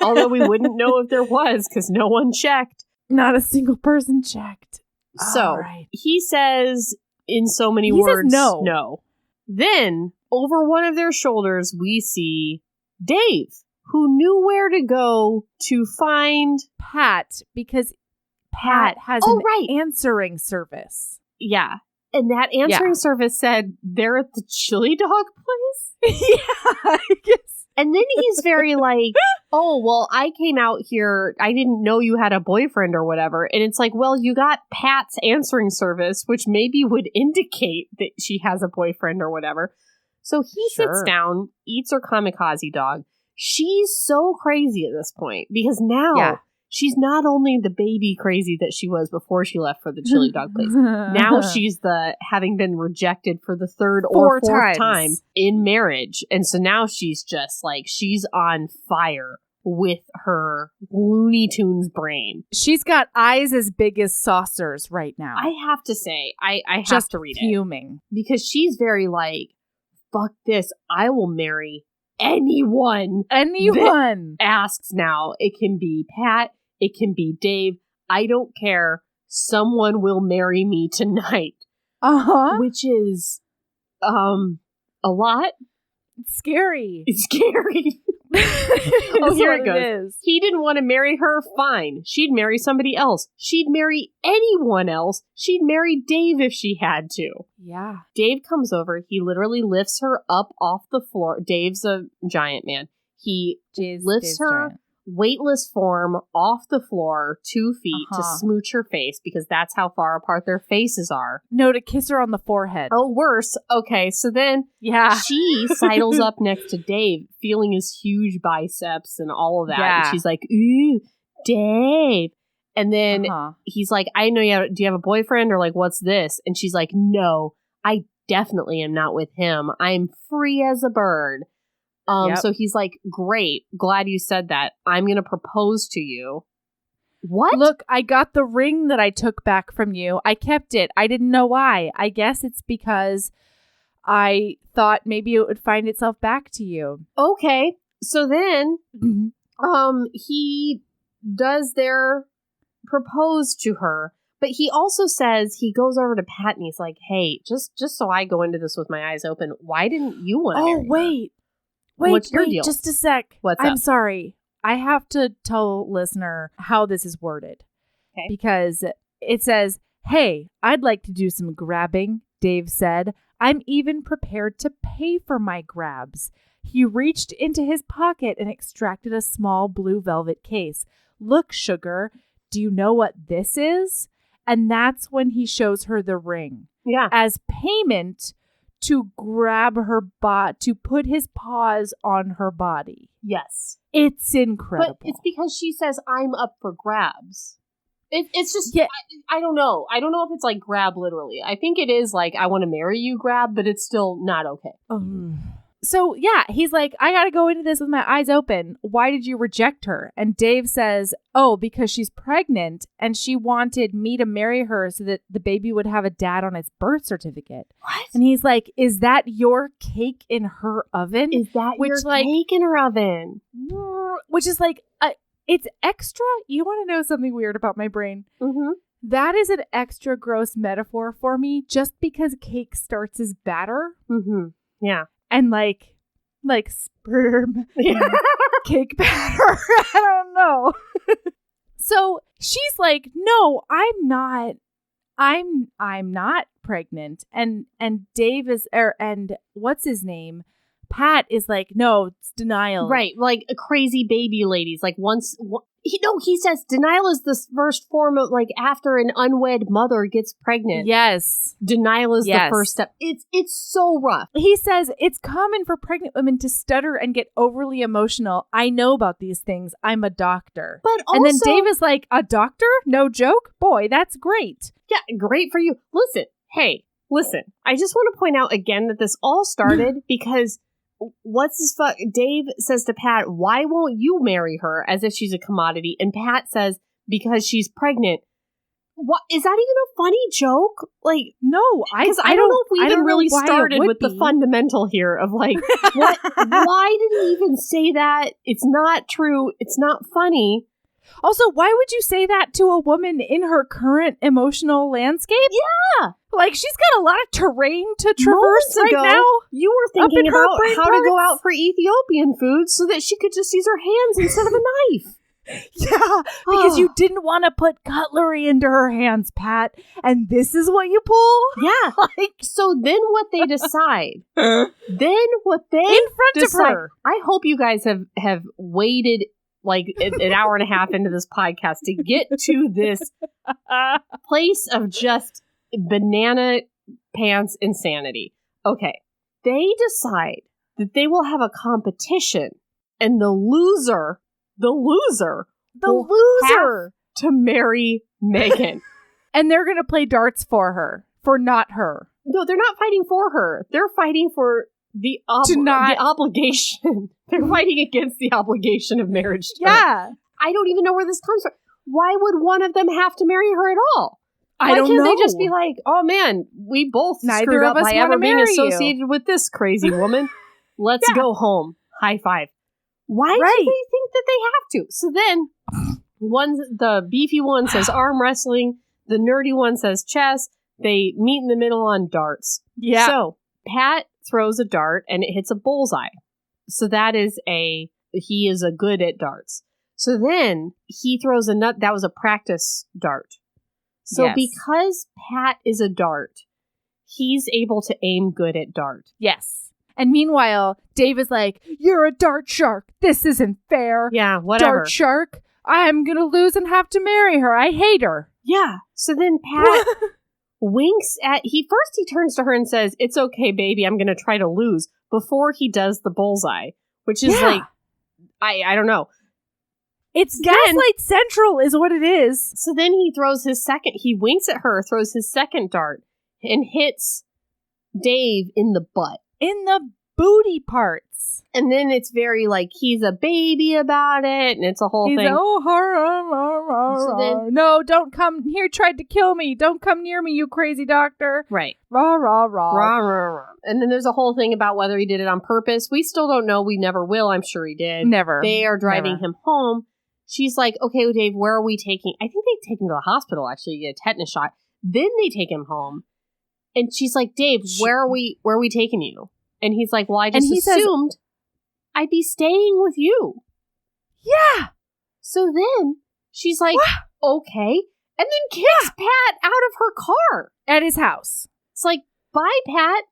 Although we wouldn't know if there was, because no one checked. Not a single person checked. So he says in so many words, no. Then over one of their shoulders, we see Dave, who knew where to go to find Pat, because Pat has answering service. Yeah. And that answering service said, they're at the chili dog place? Yeah, I guess. And then he's very like, oh, well, I came out here. I didn't know you had a boyfriend or whatever. And it's like, well, you got Pat's answering service, which maybe would indicate that she has a boyfriend or whatever. So he sits down, eats her kamikaze dog. She's so crazy at this point because now she's not only the baby crazy that she was before she left for the chili dog place. Now she's the having been rejected for the third or fourth time in marriage. And so now she's just like, she's on fire with her Looney Tunes brain. She's got eyes as big as saucers right now. I have to say, I have just to read fuming. Because she's very like, fuck this, I will marry anyone that asks now. It can be Pat, it can be Dave, I don't care, someone will marry me tonight. Which is a lot. It's scary. Oh, here it goes. He didn't want to marry her, fine. She'd marry somebody else. She'd marry anyone else. She'd marry Dave if she had to. Yeah. Dave comes over. He literally lifts her up off the floor. Dave's a giant man. He lifts her weightless form off the floor 2 feet to smooch her face because that's how far apart their faces are. No, to kiss her on the forehead. Oh, worse. Okay, so then she sidles up next to Dave, feeling his huge biceps and all of that. Yeah. And she's like, ooh, Dave. And then he's like, I know you. Do you have a boyfriend or like, what's this? And she's like, no, I definitely am not with him. I'm free as a bird. So he's like, great, glad you said that. I'm going to propose to you. What? Look, I got the ring that I took back from you. I kept it. I didn't know why. I guess it's because I thought maybe it would find itself back to you. Okay. So then, he does propose to her, but he also says, he goes over to Pat and he's like, hey, just so I go into this with my eyes open, why didn't you want to marry her? Wait, deal? Just a sec. What's I'm up? sorry. I have to tell listener how this is worded. Okay. Because it says, hey, I'd like to do some grabbing, Dave said. I'm even prepared to pay for my grabs. He reached into his pocket and extracted a small blue velvet case. Look, sugar, do you know what this is? And that's when he shows her the ring. Yeah. As payment to grab her to put his paws on her body. Yes. It's incredible. But it's because she says, I'm up for grabs. It's just, I don't know. I don't know if it's like grab literally. I think it is like, I want to marry you grab, but it's still not okay. So, yeah, he's like, I got to go into this with my eyes open. Why did you reject her? And Dave says, oh, because she's pregnant and she wanted me to marry her so that the baby would have a dad on its birth certificate. What? And he's like, is that your cake in her oven? Is that your cake in her oven? Which is like, it's extra. You want to know something weird about my brain? Mm-hmm. That is an extra gross metaphor for me just because cake starts as batter. Mm-hmm. Yeah. And like sperm cake batter. I don't know. So she's like, no, I'm not pregnant. And Dave is, and what's his name? Pat is like, no, it's denial. Right. Like a crazy baby ladies. Like he says denial is the first form of like after an unwed mother gets pregnant. Yes. Denial is the first step. It's so rough. He says it's common for pregnant women to stutter and get overly emotional. I know about these things. I'm a doctor. But also, and then Dave is like, a doctor? No joke? Boy, that's great. Yeah, great for you. Listen. I just want to point out again that this all started because Dave says to Pat, why won't you marry her? As if she's a commodity. And Pat says, because she's pregnant. What is that even a funny joke? Like, no, I don't know if we even really started with the fundamental here of like, what? Why did he even say that? It's not true. It's not funny. Also, why would you say that to a woman in her current emotional landscape? Yeah. Like, she's got a lot of terrain to traverse Moments ago, now. You were thinking about brain how parts. to go out for Ethiopian food so that she could just use her hands instead of a knife. Yeah, because you didn't want to put cutlery into her hands, Pat, and this is what you pull? Yeah. Like, so then what they decide, in front of her. I hope you guys have waited like an hour and a half into this podcast to get to this place of just banana pants insanity. Okay. They decide that they will have a competition, and the loser will have to marry Megan. And they're going to play darts for her, for not her. No, they're not fighting for her. They're fighting for the obligation. They're fighting against the obligation of marriage to her. Yeah. I don't even know where this comes from. Why would one of them have to marry her at all? I don't know. Why can't they just be like, oh man, we both screwed up by ever being associated with this crazy woman. Let's go home. High five. Why do they think that they have to? So then, the beefy one says arm wrestling. The nerdy one says chess. They meet in the middle on darts. Yeah. So Pat throws a dart and it hits a bullseye. So that is he is a good at darts. So then he throws that was a practice dart. So because Pat is a dart, he's able to aim good at dart. Yes. And meanwhile, Dave is like, you're a dart shark. This isn't fair. Yeah, whatever. Dart shark. I'm going to lose and have to marry her. I hate her. Yeah. So then Pat winks at... He turns to her and says, it's okay, baby. I'm going to try to lose before he does the bullseye, which is like, I don't know. It's Gaslight Central is what it is. So then he winks at her, throws his second dart, and hits Dave in the butt. In the booty parts. And then it's very like he's a baby about it, and it's a whole thing. So then, no, don't come here. Tried to kill me. Don't come near me, you crazy doctor. Right. Rah, rah, rah. Rah, rah, rah. And then there's a whole thing about whether he did it on purpose. We still don't know. We never will. I'm sure he did. Never. They are driving him home. She's like, okay, Dave, where are we taking? I think they take him to the hospital, actually, to get a tetanus shot. Then they take him home. And she's like, Dave, where are we taking you? And he's like, well, I just assumed I'd be staying with you. Yeah. So then she's like, okay. And then kicks Pat out of her car. At his house. It's like, bye, Pat.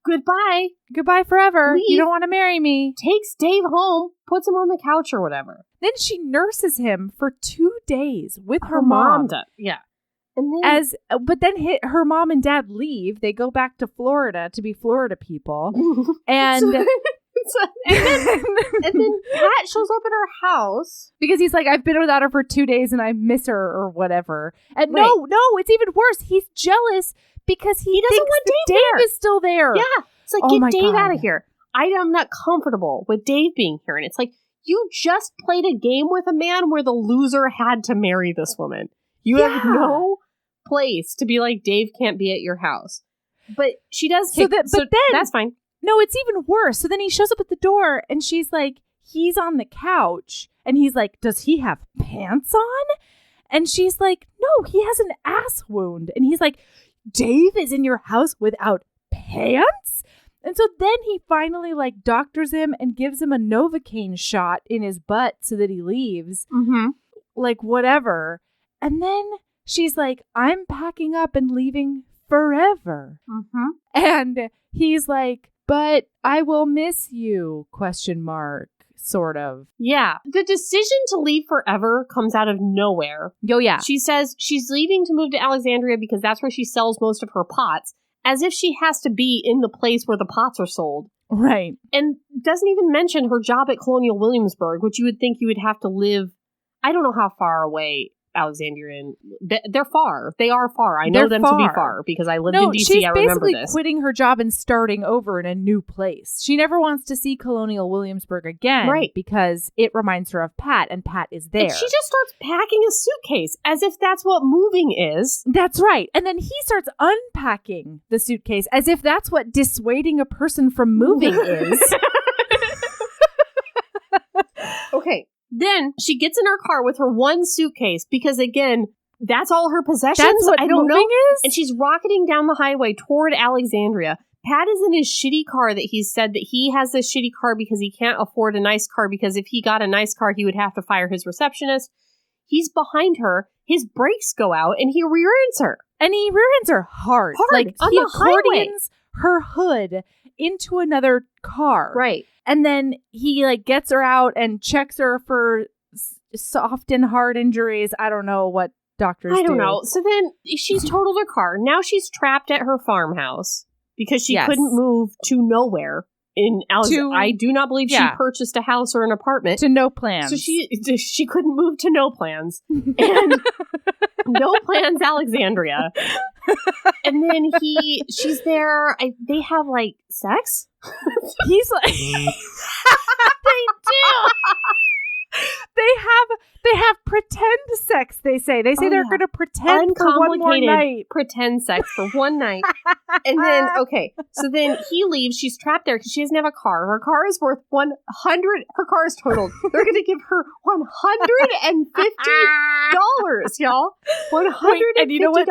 Goodbye. Goodbye forever. Leave. You don't want to marry me. Takes Dave home, puts him on the couch or whatever. Then she nurses him for 2 days with her mom. Yeah. And then, but then her mom and dad leave. They go back to Florida to be Florida people. And and then Pat shows up at her house. Because he's like, I've been without her for 2 days and I miss her or whatever. And no, it's even worse. He's jealous because he doesn't want Dave is still there. Yeah. It's like, get Dave out of here. I am not comfortable with Dave being here. And it's like, you just played a game with a man where the loser had to marry this woman. You have no place to be like, Dave can't be at your house. But she does kick. But then that's fine. No, it's even worse. So then he shows up at the door and she's like, he's on the couch. And he's like, does he have pants on? And she's like, no, he has an ass wound. And he's like, Dave is in your house without pants? And so then he finally like doctors him and gives him a Novocaine shot in his butt so that he leaves. Mm-hmm. Like whatever. And then she's like, I'm packing up and leaving forever. Mm-hmm. And he's like, but I will miss you, ? Sort of. Yeah. The decision to leave forever comes out of nowhere. Oh, yeah. She says she's leaving to move to Alexandria because that's where she sells most of her pots, as if she has to be in the place where the pots are sold. Right. And doesn't even mention her job at Colonial Williamsburg, which you would think you would have to live. I don't know how far away Alexandria and they're far. They are far. I know them to be far because I lived in DC. I remember this. She's basically quitting her job and starting over in a new place. She never wants to see Colonial Williamsburg again, right? Because it reminds her of Pat, and Pat is there. And she just starts packing a suitcase as if that's what moving is. That's right. And then he starts unpacking the suitcase as if that's what dissuading a person from moving is. Okay. Then she gets in her car with her one suitcase because, again, that's all her possessions. That's what I don't know. is? And she's rocketing down the highway toward Alexandria. Pat is in his shitty car that he said that he has this shitty car because he can't afford a nice car, because if he got a nice car, he would have to fire his receptionist. He's behind her. His brakes go out and he rear-ends her. And he rear-ends her hard. Like, on he the highway. accordions her hood into another car. Right. And then he, like, gets her out and checks her for soft and hard injuries. I don't know what doctors do. I don't know. So then she's totaled her car. Now she's trapped at her farmhouse because she couldn't move to nowhere. I do not believe she purchased a house or an apartment. To no plans. So she couldn't move to no plans. And no plans Alexandria. And then she's there. They have like sex? He's like, they do. They have pretend sex, they say. They say they're going to pretend for one more night. Pretend sex for one night. And then, okay, so then he leaves. She's trapped there because she doesn't have a car. Her car is worth $100. Her car is totaled. They're going to give her $150, y'all. $150. And you know what?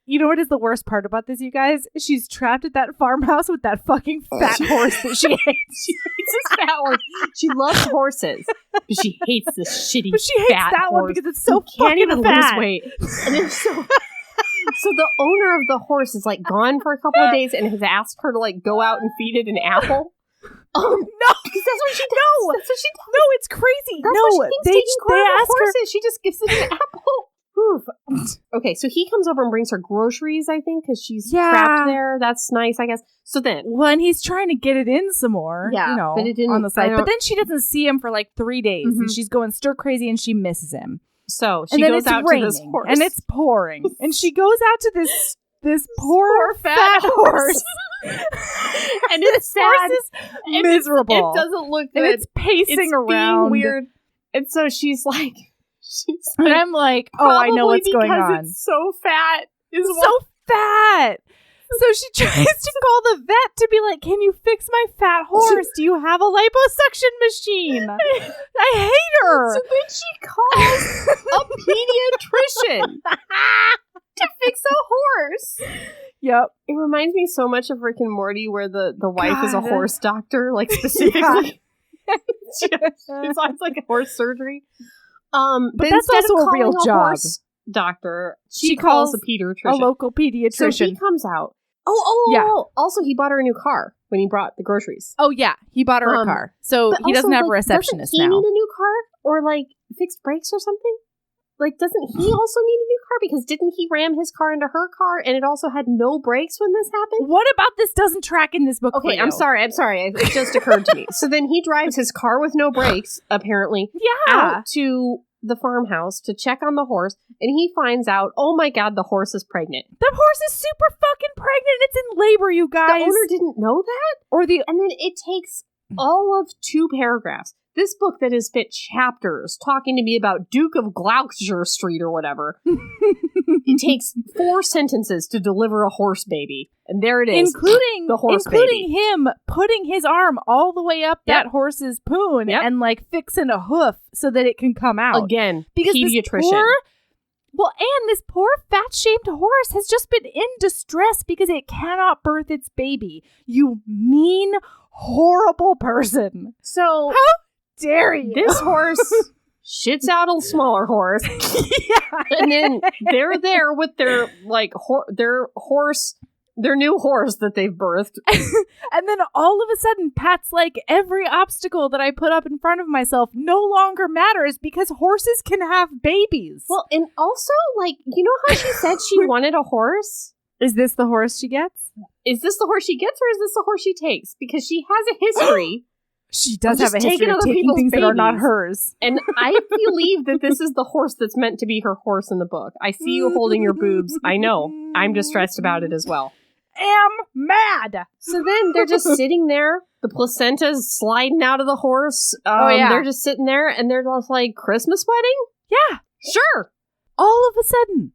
You know what is the worst part about this, you guys? She's trapped at that farmhouse with that fucking fat horse that she hates. She hates this fat horse. She loves horses, but she hates this shitty But she hates fat that horse one because it's so can't fucking even fat. lose weight. And then so the owner of the horse is like gone for a couple of days and has asked her to like go out and feed it an apple. No, because that's what she does. No, that's what she does. No, it's crazy. That's no, what she thinks they ask horses. her. She just gives it an apple. Okay, so he comes over and brings her groceries, I think, because she's trapped there. That's nice, I guess. So then, when he's trying to get it in some more, but it didn't, on the side. But then she doesn't see him for like 3 days, and she's going stir crazy, and she misses him. So she goes out to this horse, and it's pouring, and she goes out to this poor fat horse. And it's sad. Horse is miserable. It doesn't look good. And it's pacing around. Being weird. And so she's like, and I'm like, oh, I know what's going on. Because it's so fat. So fat. So she tries to call the vet to be like, can you fix my fat horse? Do you have a liposuction machine? I hate her. So then she calls a pediatrician to fix a horse. Yep. It reminds me so much of Rick and Morty, where the wife is a horse doctor, like specifically. It's like a horse surgery. But that's also a real job. Doctor. She calls a pediatrician. A local pediatrician. So he comes out. Oh. Also, he bought her a new car when he brought the groceries. Oh, yeah. He bought her a car. So he doesn't have a receptionist now. Doesn't he need a new car? Or, like, fixed brakes or something? Like, doesn't he also need a new car? Because didn't he ram his car into her car and it also had no brakes when this happened? What about this doesn't track in this book? Okay, I'm sorry. It just occurred to me. So then he drives his car with no brakes, apparently, out to the farmhouse to check on the horse, and he finds out, oh my god, the horse is pregnant. The horse is super fucking pregnant. It's in labor, you guys. The owner didn't know that? And then it takes all of 2 paragraphs. This book that has spent chapters talking to me about Duke of Gloucester Street or whatever. It takes 4 sentences to deliver a horse baby. And there it is. Including the horse baby. Him putting his arm all the way up that horse's poon and like fixing a hoof so that it can come out. Again, because pediatrician. This poor fat-shamed horse has just been in distress because it cannot birth its baby. You mean, horrible person. So how dare you? This horse shits out a smaller horse. And then they're there with their their new horse that they've birthed. And then all of a sudden, Pat's like, every obstacle that I put up in front of myself no longer matters because horses can have babies. Well, and also, like, you know how she said she wanted a horse? Is this the horse she gets? Is this the horse she gets, or is this the horse she takes? Because she has a history. She does have a history of taking things that are not hers. And I believe that this is the horse that's meant to be her horse in the book. I see you holding your boobs. I know. I'm distressed about it as well. Am mad. So then they're just sitting there. The placenta's sliding out of the horse. They're just sitting there, and they're just like, Christmas wedding? Yeah. Sure. All of a sudden,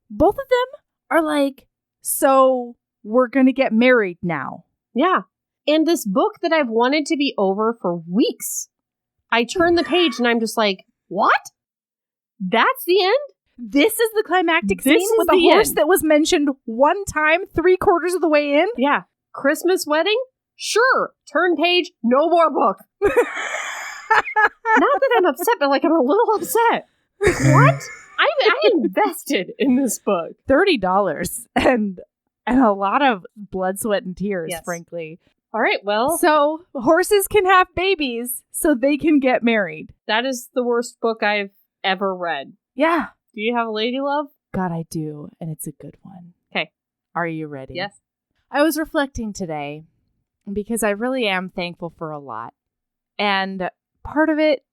both of them are like, so we're going to get married now. Yeah. And this book that I've wanted to be over for weeks, I turn the page and I'm just like, what? That's the end? This is the climactic This scene is with a the horse end. that was mentioned one time 3/4 of the way in? Yeah. Christmas wedding? Sure. Turn page, no more book. Not that I'm upset, but like I'm a little upset. What? I invested in this book. $30 and a lot of blood, sweat, and tears, Yes. frankly. All right, well, So horses can have babies so they can get married. that is the worst book I've ever read. Yeah. Do you have a lady love? God, I do. And it's a good one. Okay. Are you ready? Yes. I was reflecting today because I really am thankful for a lot. And part of it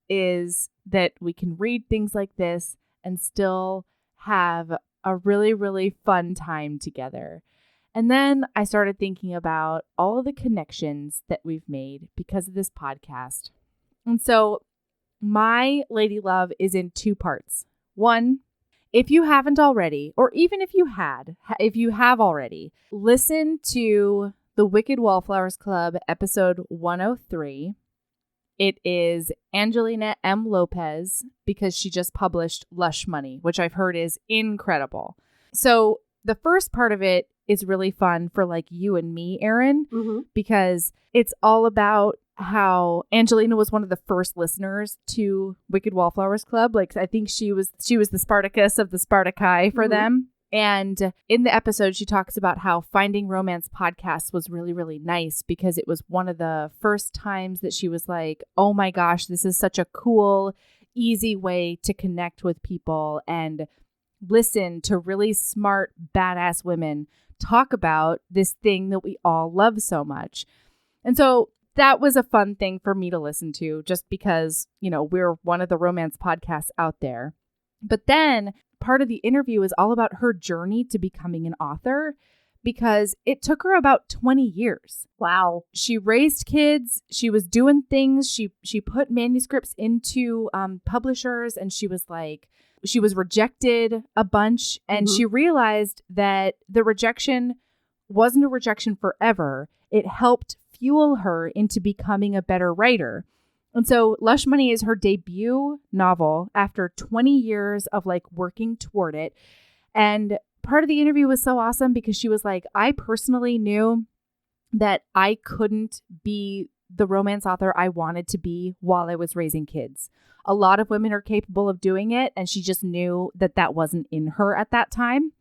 is that we can read things like this and still have a really, really fun time together. And then I started thinking about all of the connections that we've made because of this podcast. And so my lady love is in 2 parts. One, if you haven't already, or even if you have already, listen to the Wicked Wallflowers Club episode 103. It is Angelina M. Lopez because she just published Lush Money, which I've heard is incredible. So the first part of it is really fun for like you and me, Erin, because it's all about how Angelina was one of the first listeners to Wicked Wallflowers Club. Like I think she was the Spartacus of the Spartaci for them. And in the episode, she talks about how finding romance podcasts was really, really nice because it was one of the first times that she was like, oh my gosh, this is such a cool, easy way to connect with people and listen to really smart, badass women talk about this thing that we all love so much. And so that was a fun thing for me to listen to just because, you know, we're one of the romance podcasts out there. But then part of the interview is all about her journey to becoming an author because it took her about 20 years. Wow. She raised kids. She was doing things. She put manuscripts into publishers and she was rejected a bunch. And she realized that the rejection wasn't a rejection forever. It helped fuel her into becoming a better writer. And so Lush Money is her debut novel after 20 years of like working toward it. And part of the interview was so awesome because she was like, I personally knew that I couldn't be the romance author I wanted to be while I was raising kids. A lot of women are capable of doing it. And she just knew that that wasn't in her at that time.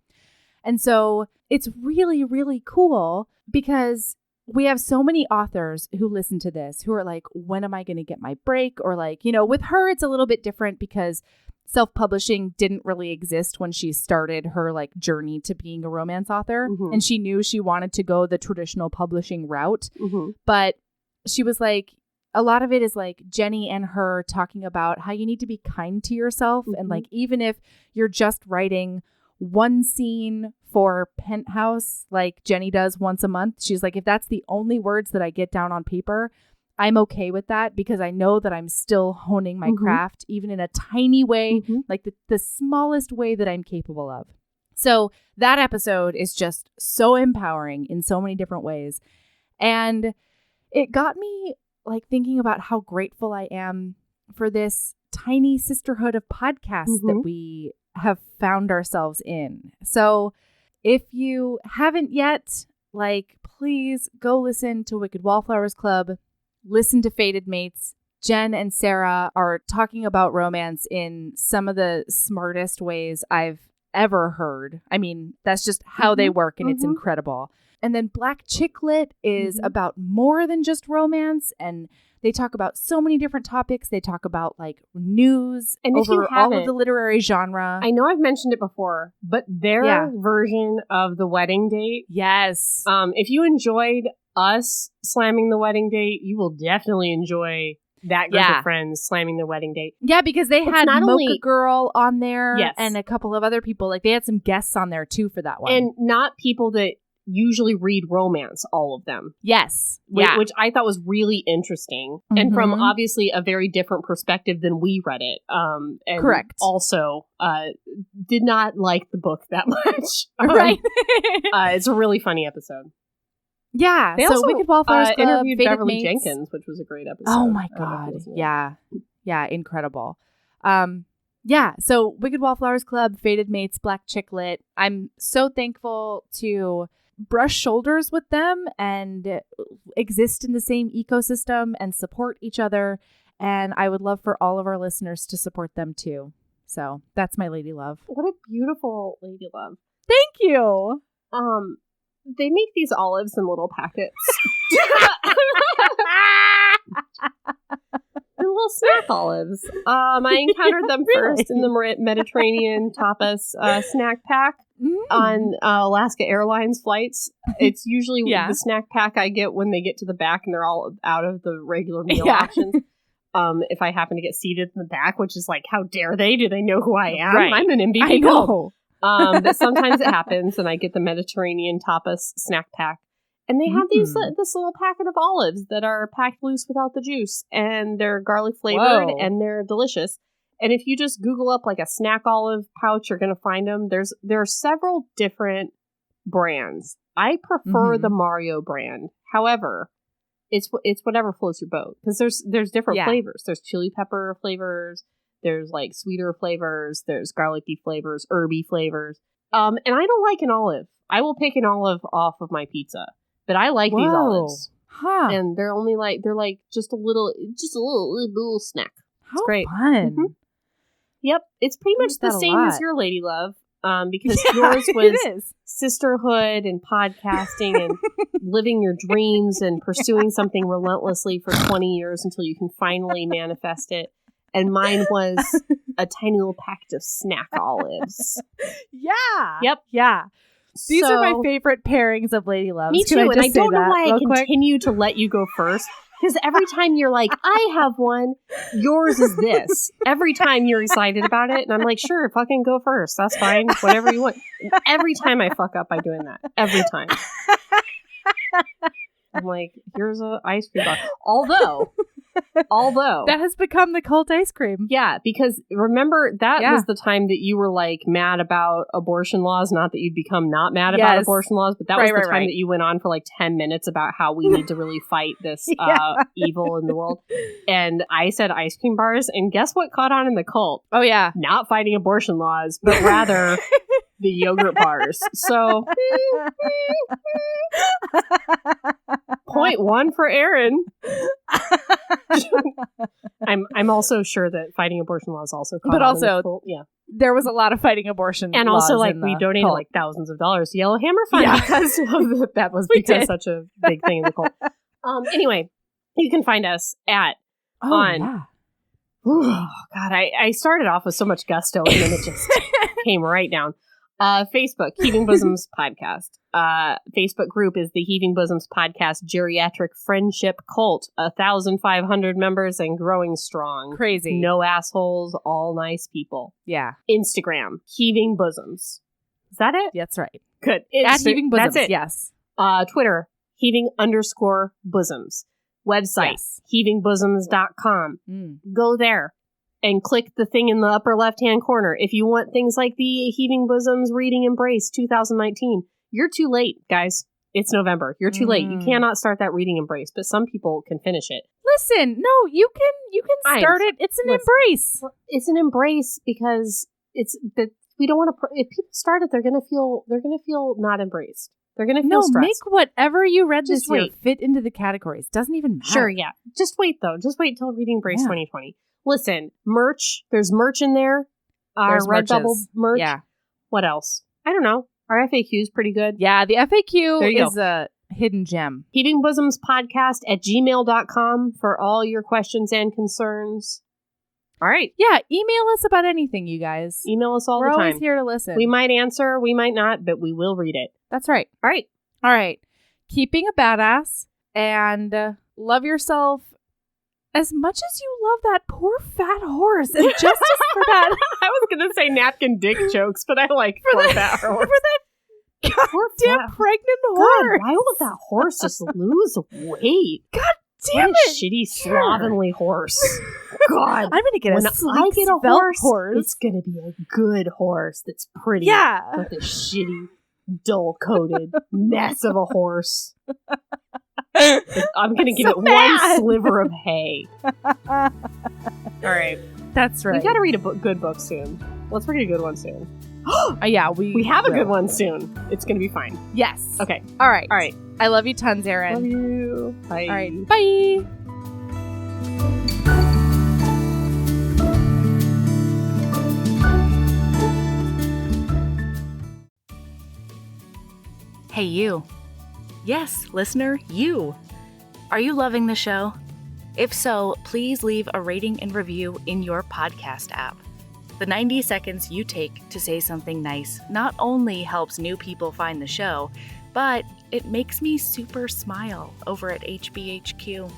And so it's really, really cool because we have so many authors who listen to this who are like, when am I going to get my break? Or like, you know, with her, it's a little bit different because self-publishing didn't really exist when she started her like journey to being a romance author. And she knew she wanted to go the traditional publishing route. But she was like, a lot of it is like Jenny and her talking about how you need to be kind to yourself. And like, even if you're just writing one scene for Penthouse, like Jenny does once a month, she's like, if that's the only words that I get down on paper, I'm okay with that because I know that I'm still honing my craft, even in a tiny way, like the smallest way that I'm capable of. So that episode is just so empowering in so many different ways. And it got me like thinking about how grateful I am for this tiny sisterhood of podcasts that we have found ourselves in. So if you haven't yet, like, please go listen to Wicked Wallflowers Club, listen to Fated Mates. Jen and Sarah are talking about romance in some of the smartest ways I've ever heard. I mean, that's just how they work, and it's incredible. And then Black Chick Lit is about more than just romance, and they talk about so many different topics. They talk about like news and over all of the literary genre. I know I've mentioned it before, but their version of The Wedding Date. Yes. If you enjoyed us slamming The Wedding Date, you will definitely enjoy that group of friends slamming The Wedding Date. Yeah, because they had Mocha Girl on there and a couple of other people. Like they had some guests on there too for that one. And not people that usually read romance, all of them. Yes. Which I thought was really interesting. And from obviously a very different perspective than we read it. And correct. Also, did not like the book that much. Right. It's a really funny episode. Yeah. They So also Wicked Wallflowers Club, interviewed Fated Beverly Mates. Jenkins, which was a great episode. Oh my God. Yeah. Yeah. Incredible. Yeah. So Wicked Wallflowers Club, Fated Mates, Black Chicklet. I'm so thankful to brush shoulders with them and exist in the same ecosystem and support each other. And I would love for all of our listeners to support them too. So that's my lady love. What a beautiful lady love. Thank you. They make these olives in little packets. They're little snack olives. I encountered them first in the Mediterranean tapas snack pack on Alaska Airlines flights. It's usually the snack pack I get when they get to the back and they're all out of the regular meal options. If I happen to get seated in the back, which is like, how dare they? Do they know who I am? Right. I'm an MVP. I know. But sometimes it happens, and I get the Mediterranean tapas snack pack. And they have this little packet of olives that are packed loose without the juice, and they're garlic flavored, and they're delicious. And if you just Google up like a snack olive pouch, you're going to find them. There are several different brands. I prefer the Mario brand. However, it's whatever floats your boat, because there's different flavors. There's chili pepper flavors. There's like sweeter flavors. There's garlicky flavors, herby flavors. And I don't like an olive. I will pick an olive off of my pizza. But I like these olives. Huh. And they're like just a little snack. How great. Fun. Mm-hmm. Yep. It's pretty much the same as your lady love. Because yours was sisterhood and podcasting and living your dreams and pursuing something relentlessly for 20 years until you can finally manifest it. And mine was a tiny little packet of snack olives. Yeah. Yep. Yeah. These are my favorite pairings of Lady Loves. Me too, and I don't know why I continue to let you go first. Because every time you're like, I have one, yours is this. Every time you're excited about it, and I'm like, sure, fucking go first. That's fine. Whatever you want. Every time I fuck up by doing that. Every time. I'm like, here's an ice cream bar. Although that has become the cult ice cream. Yeah, because remember that was the time that you were like mad about abortion laws. Not that you'd become not mad about abortion laws, but that was the time that you went on for like 10 minutes about how we need to really fight this evil in the world. And I said ice cream bars, and guess what caught on in the cult? Oh yeah, not fighting abortion laws, but rather the yogurt bars. So 0.1 for Erin. I'm also sure that fighting abortion laws also caught on in the cult. Yeah, there was a lot of fighting abortion, and laws also like we donated like thousands of dollars to Yellow Hammer Fund because of that was because such a big thing in the cult. Anyway, you can find us at Oh God, I started off with so much gusto and then it just came right down. Facebook, Heaving Bosoms Podcast. Facebook group is the Heaving Bosoms Podcast Geriatric Friendship Cult. 1,500 members and growing strong. Crazy. No assholes, all nice people. Yeah. Instagram, Heaving Bosoms. Is that it? That's right. Good. At Heaving Bosoms, that's it. Yes. Twitter, Heaving_Bosoms. Website, heavingbosoms.com. Go there and click the thing in the upper left-hand corner. If you want things like the Heaving Bosoms Reading Embrace 2019, you're too late, guys. It's November. You're too late. You cannot start that Reading Embrace, but some people can finish it. Listen, no, you can start it. It's an embrace. It's an embrace because we don't want to. If people start it, they're gonna feel not embraced. They're going to feel stressed. Make whatever you read this year fit into the categories. Doesn't even matter. Sure, yeah. Just wait, though. Just wait till Reading Embrace 2020. Listen, merch. There's merch in there. Our Redbubble merch. Yeah. What else? I don't know. Our FAQ is pretty good. Yeah, the FAQ is a hidden gem. Heaving Bosoms Podcast at gmail.com for all your questions and concerns. All right. Yeah, email us about anything, you guys. Email us all the time. We're always here to listen. We might answer, we might not, but we will read it. That's right. All right. All right. Keeping a badass and love yourself as much as you love that poor fat horse. And justice for that. I was going to say napkin dick jokes, but I like poor fat horse. For that goddamn pregnant horse. God, why would that horse just lose weight? God damn it. Shitty, slovenly horse. God. I'm going to get a sleek, horse. It's going to be a good horse that's pretty. Yeah. Not the shitty, dull-coated mess of a horse. I'm going to give it one sliver of hay. All right. That's right. We've got to read a good book soon. Let's read a good one soon. Yeah, we have a good one soon. It's going to be fine. Yes. Okay. All right. All right. I love you tons, Erin. Love you. Bye. All right. Bye. Hey, you. Yes, listener, you. Are you loving the show? If so, please leave a rating and review in your podcast app. The 90 seconds you take to say something nice not only helps new people find the show, but it makes me super smile over at HBHQ.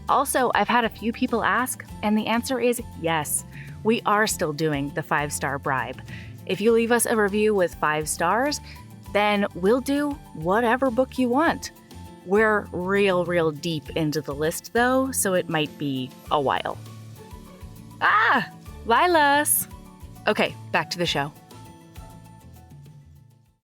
Also, I've had a few people ask, and the answer is yes. We are still doing the 5-star bribe. If you leave us a review with 5 stars, then we'll do whatever book you want. We're real deep into the list, though, so it might be a while. Lilas! Okay, back to the show.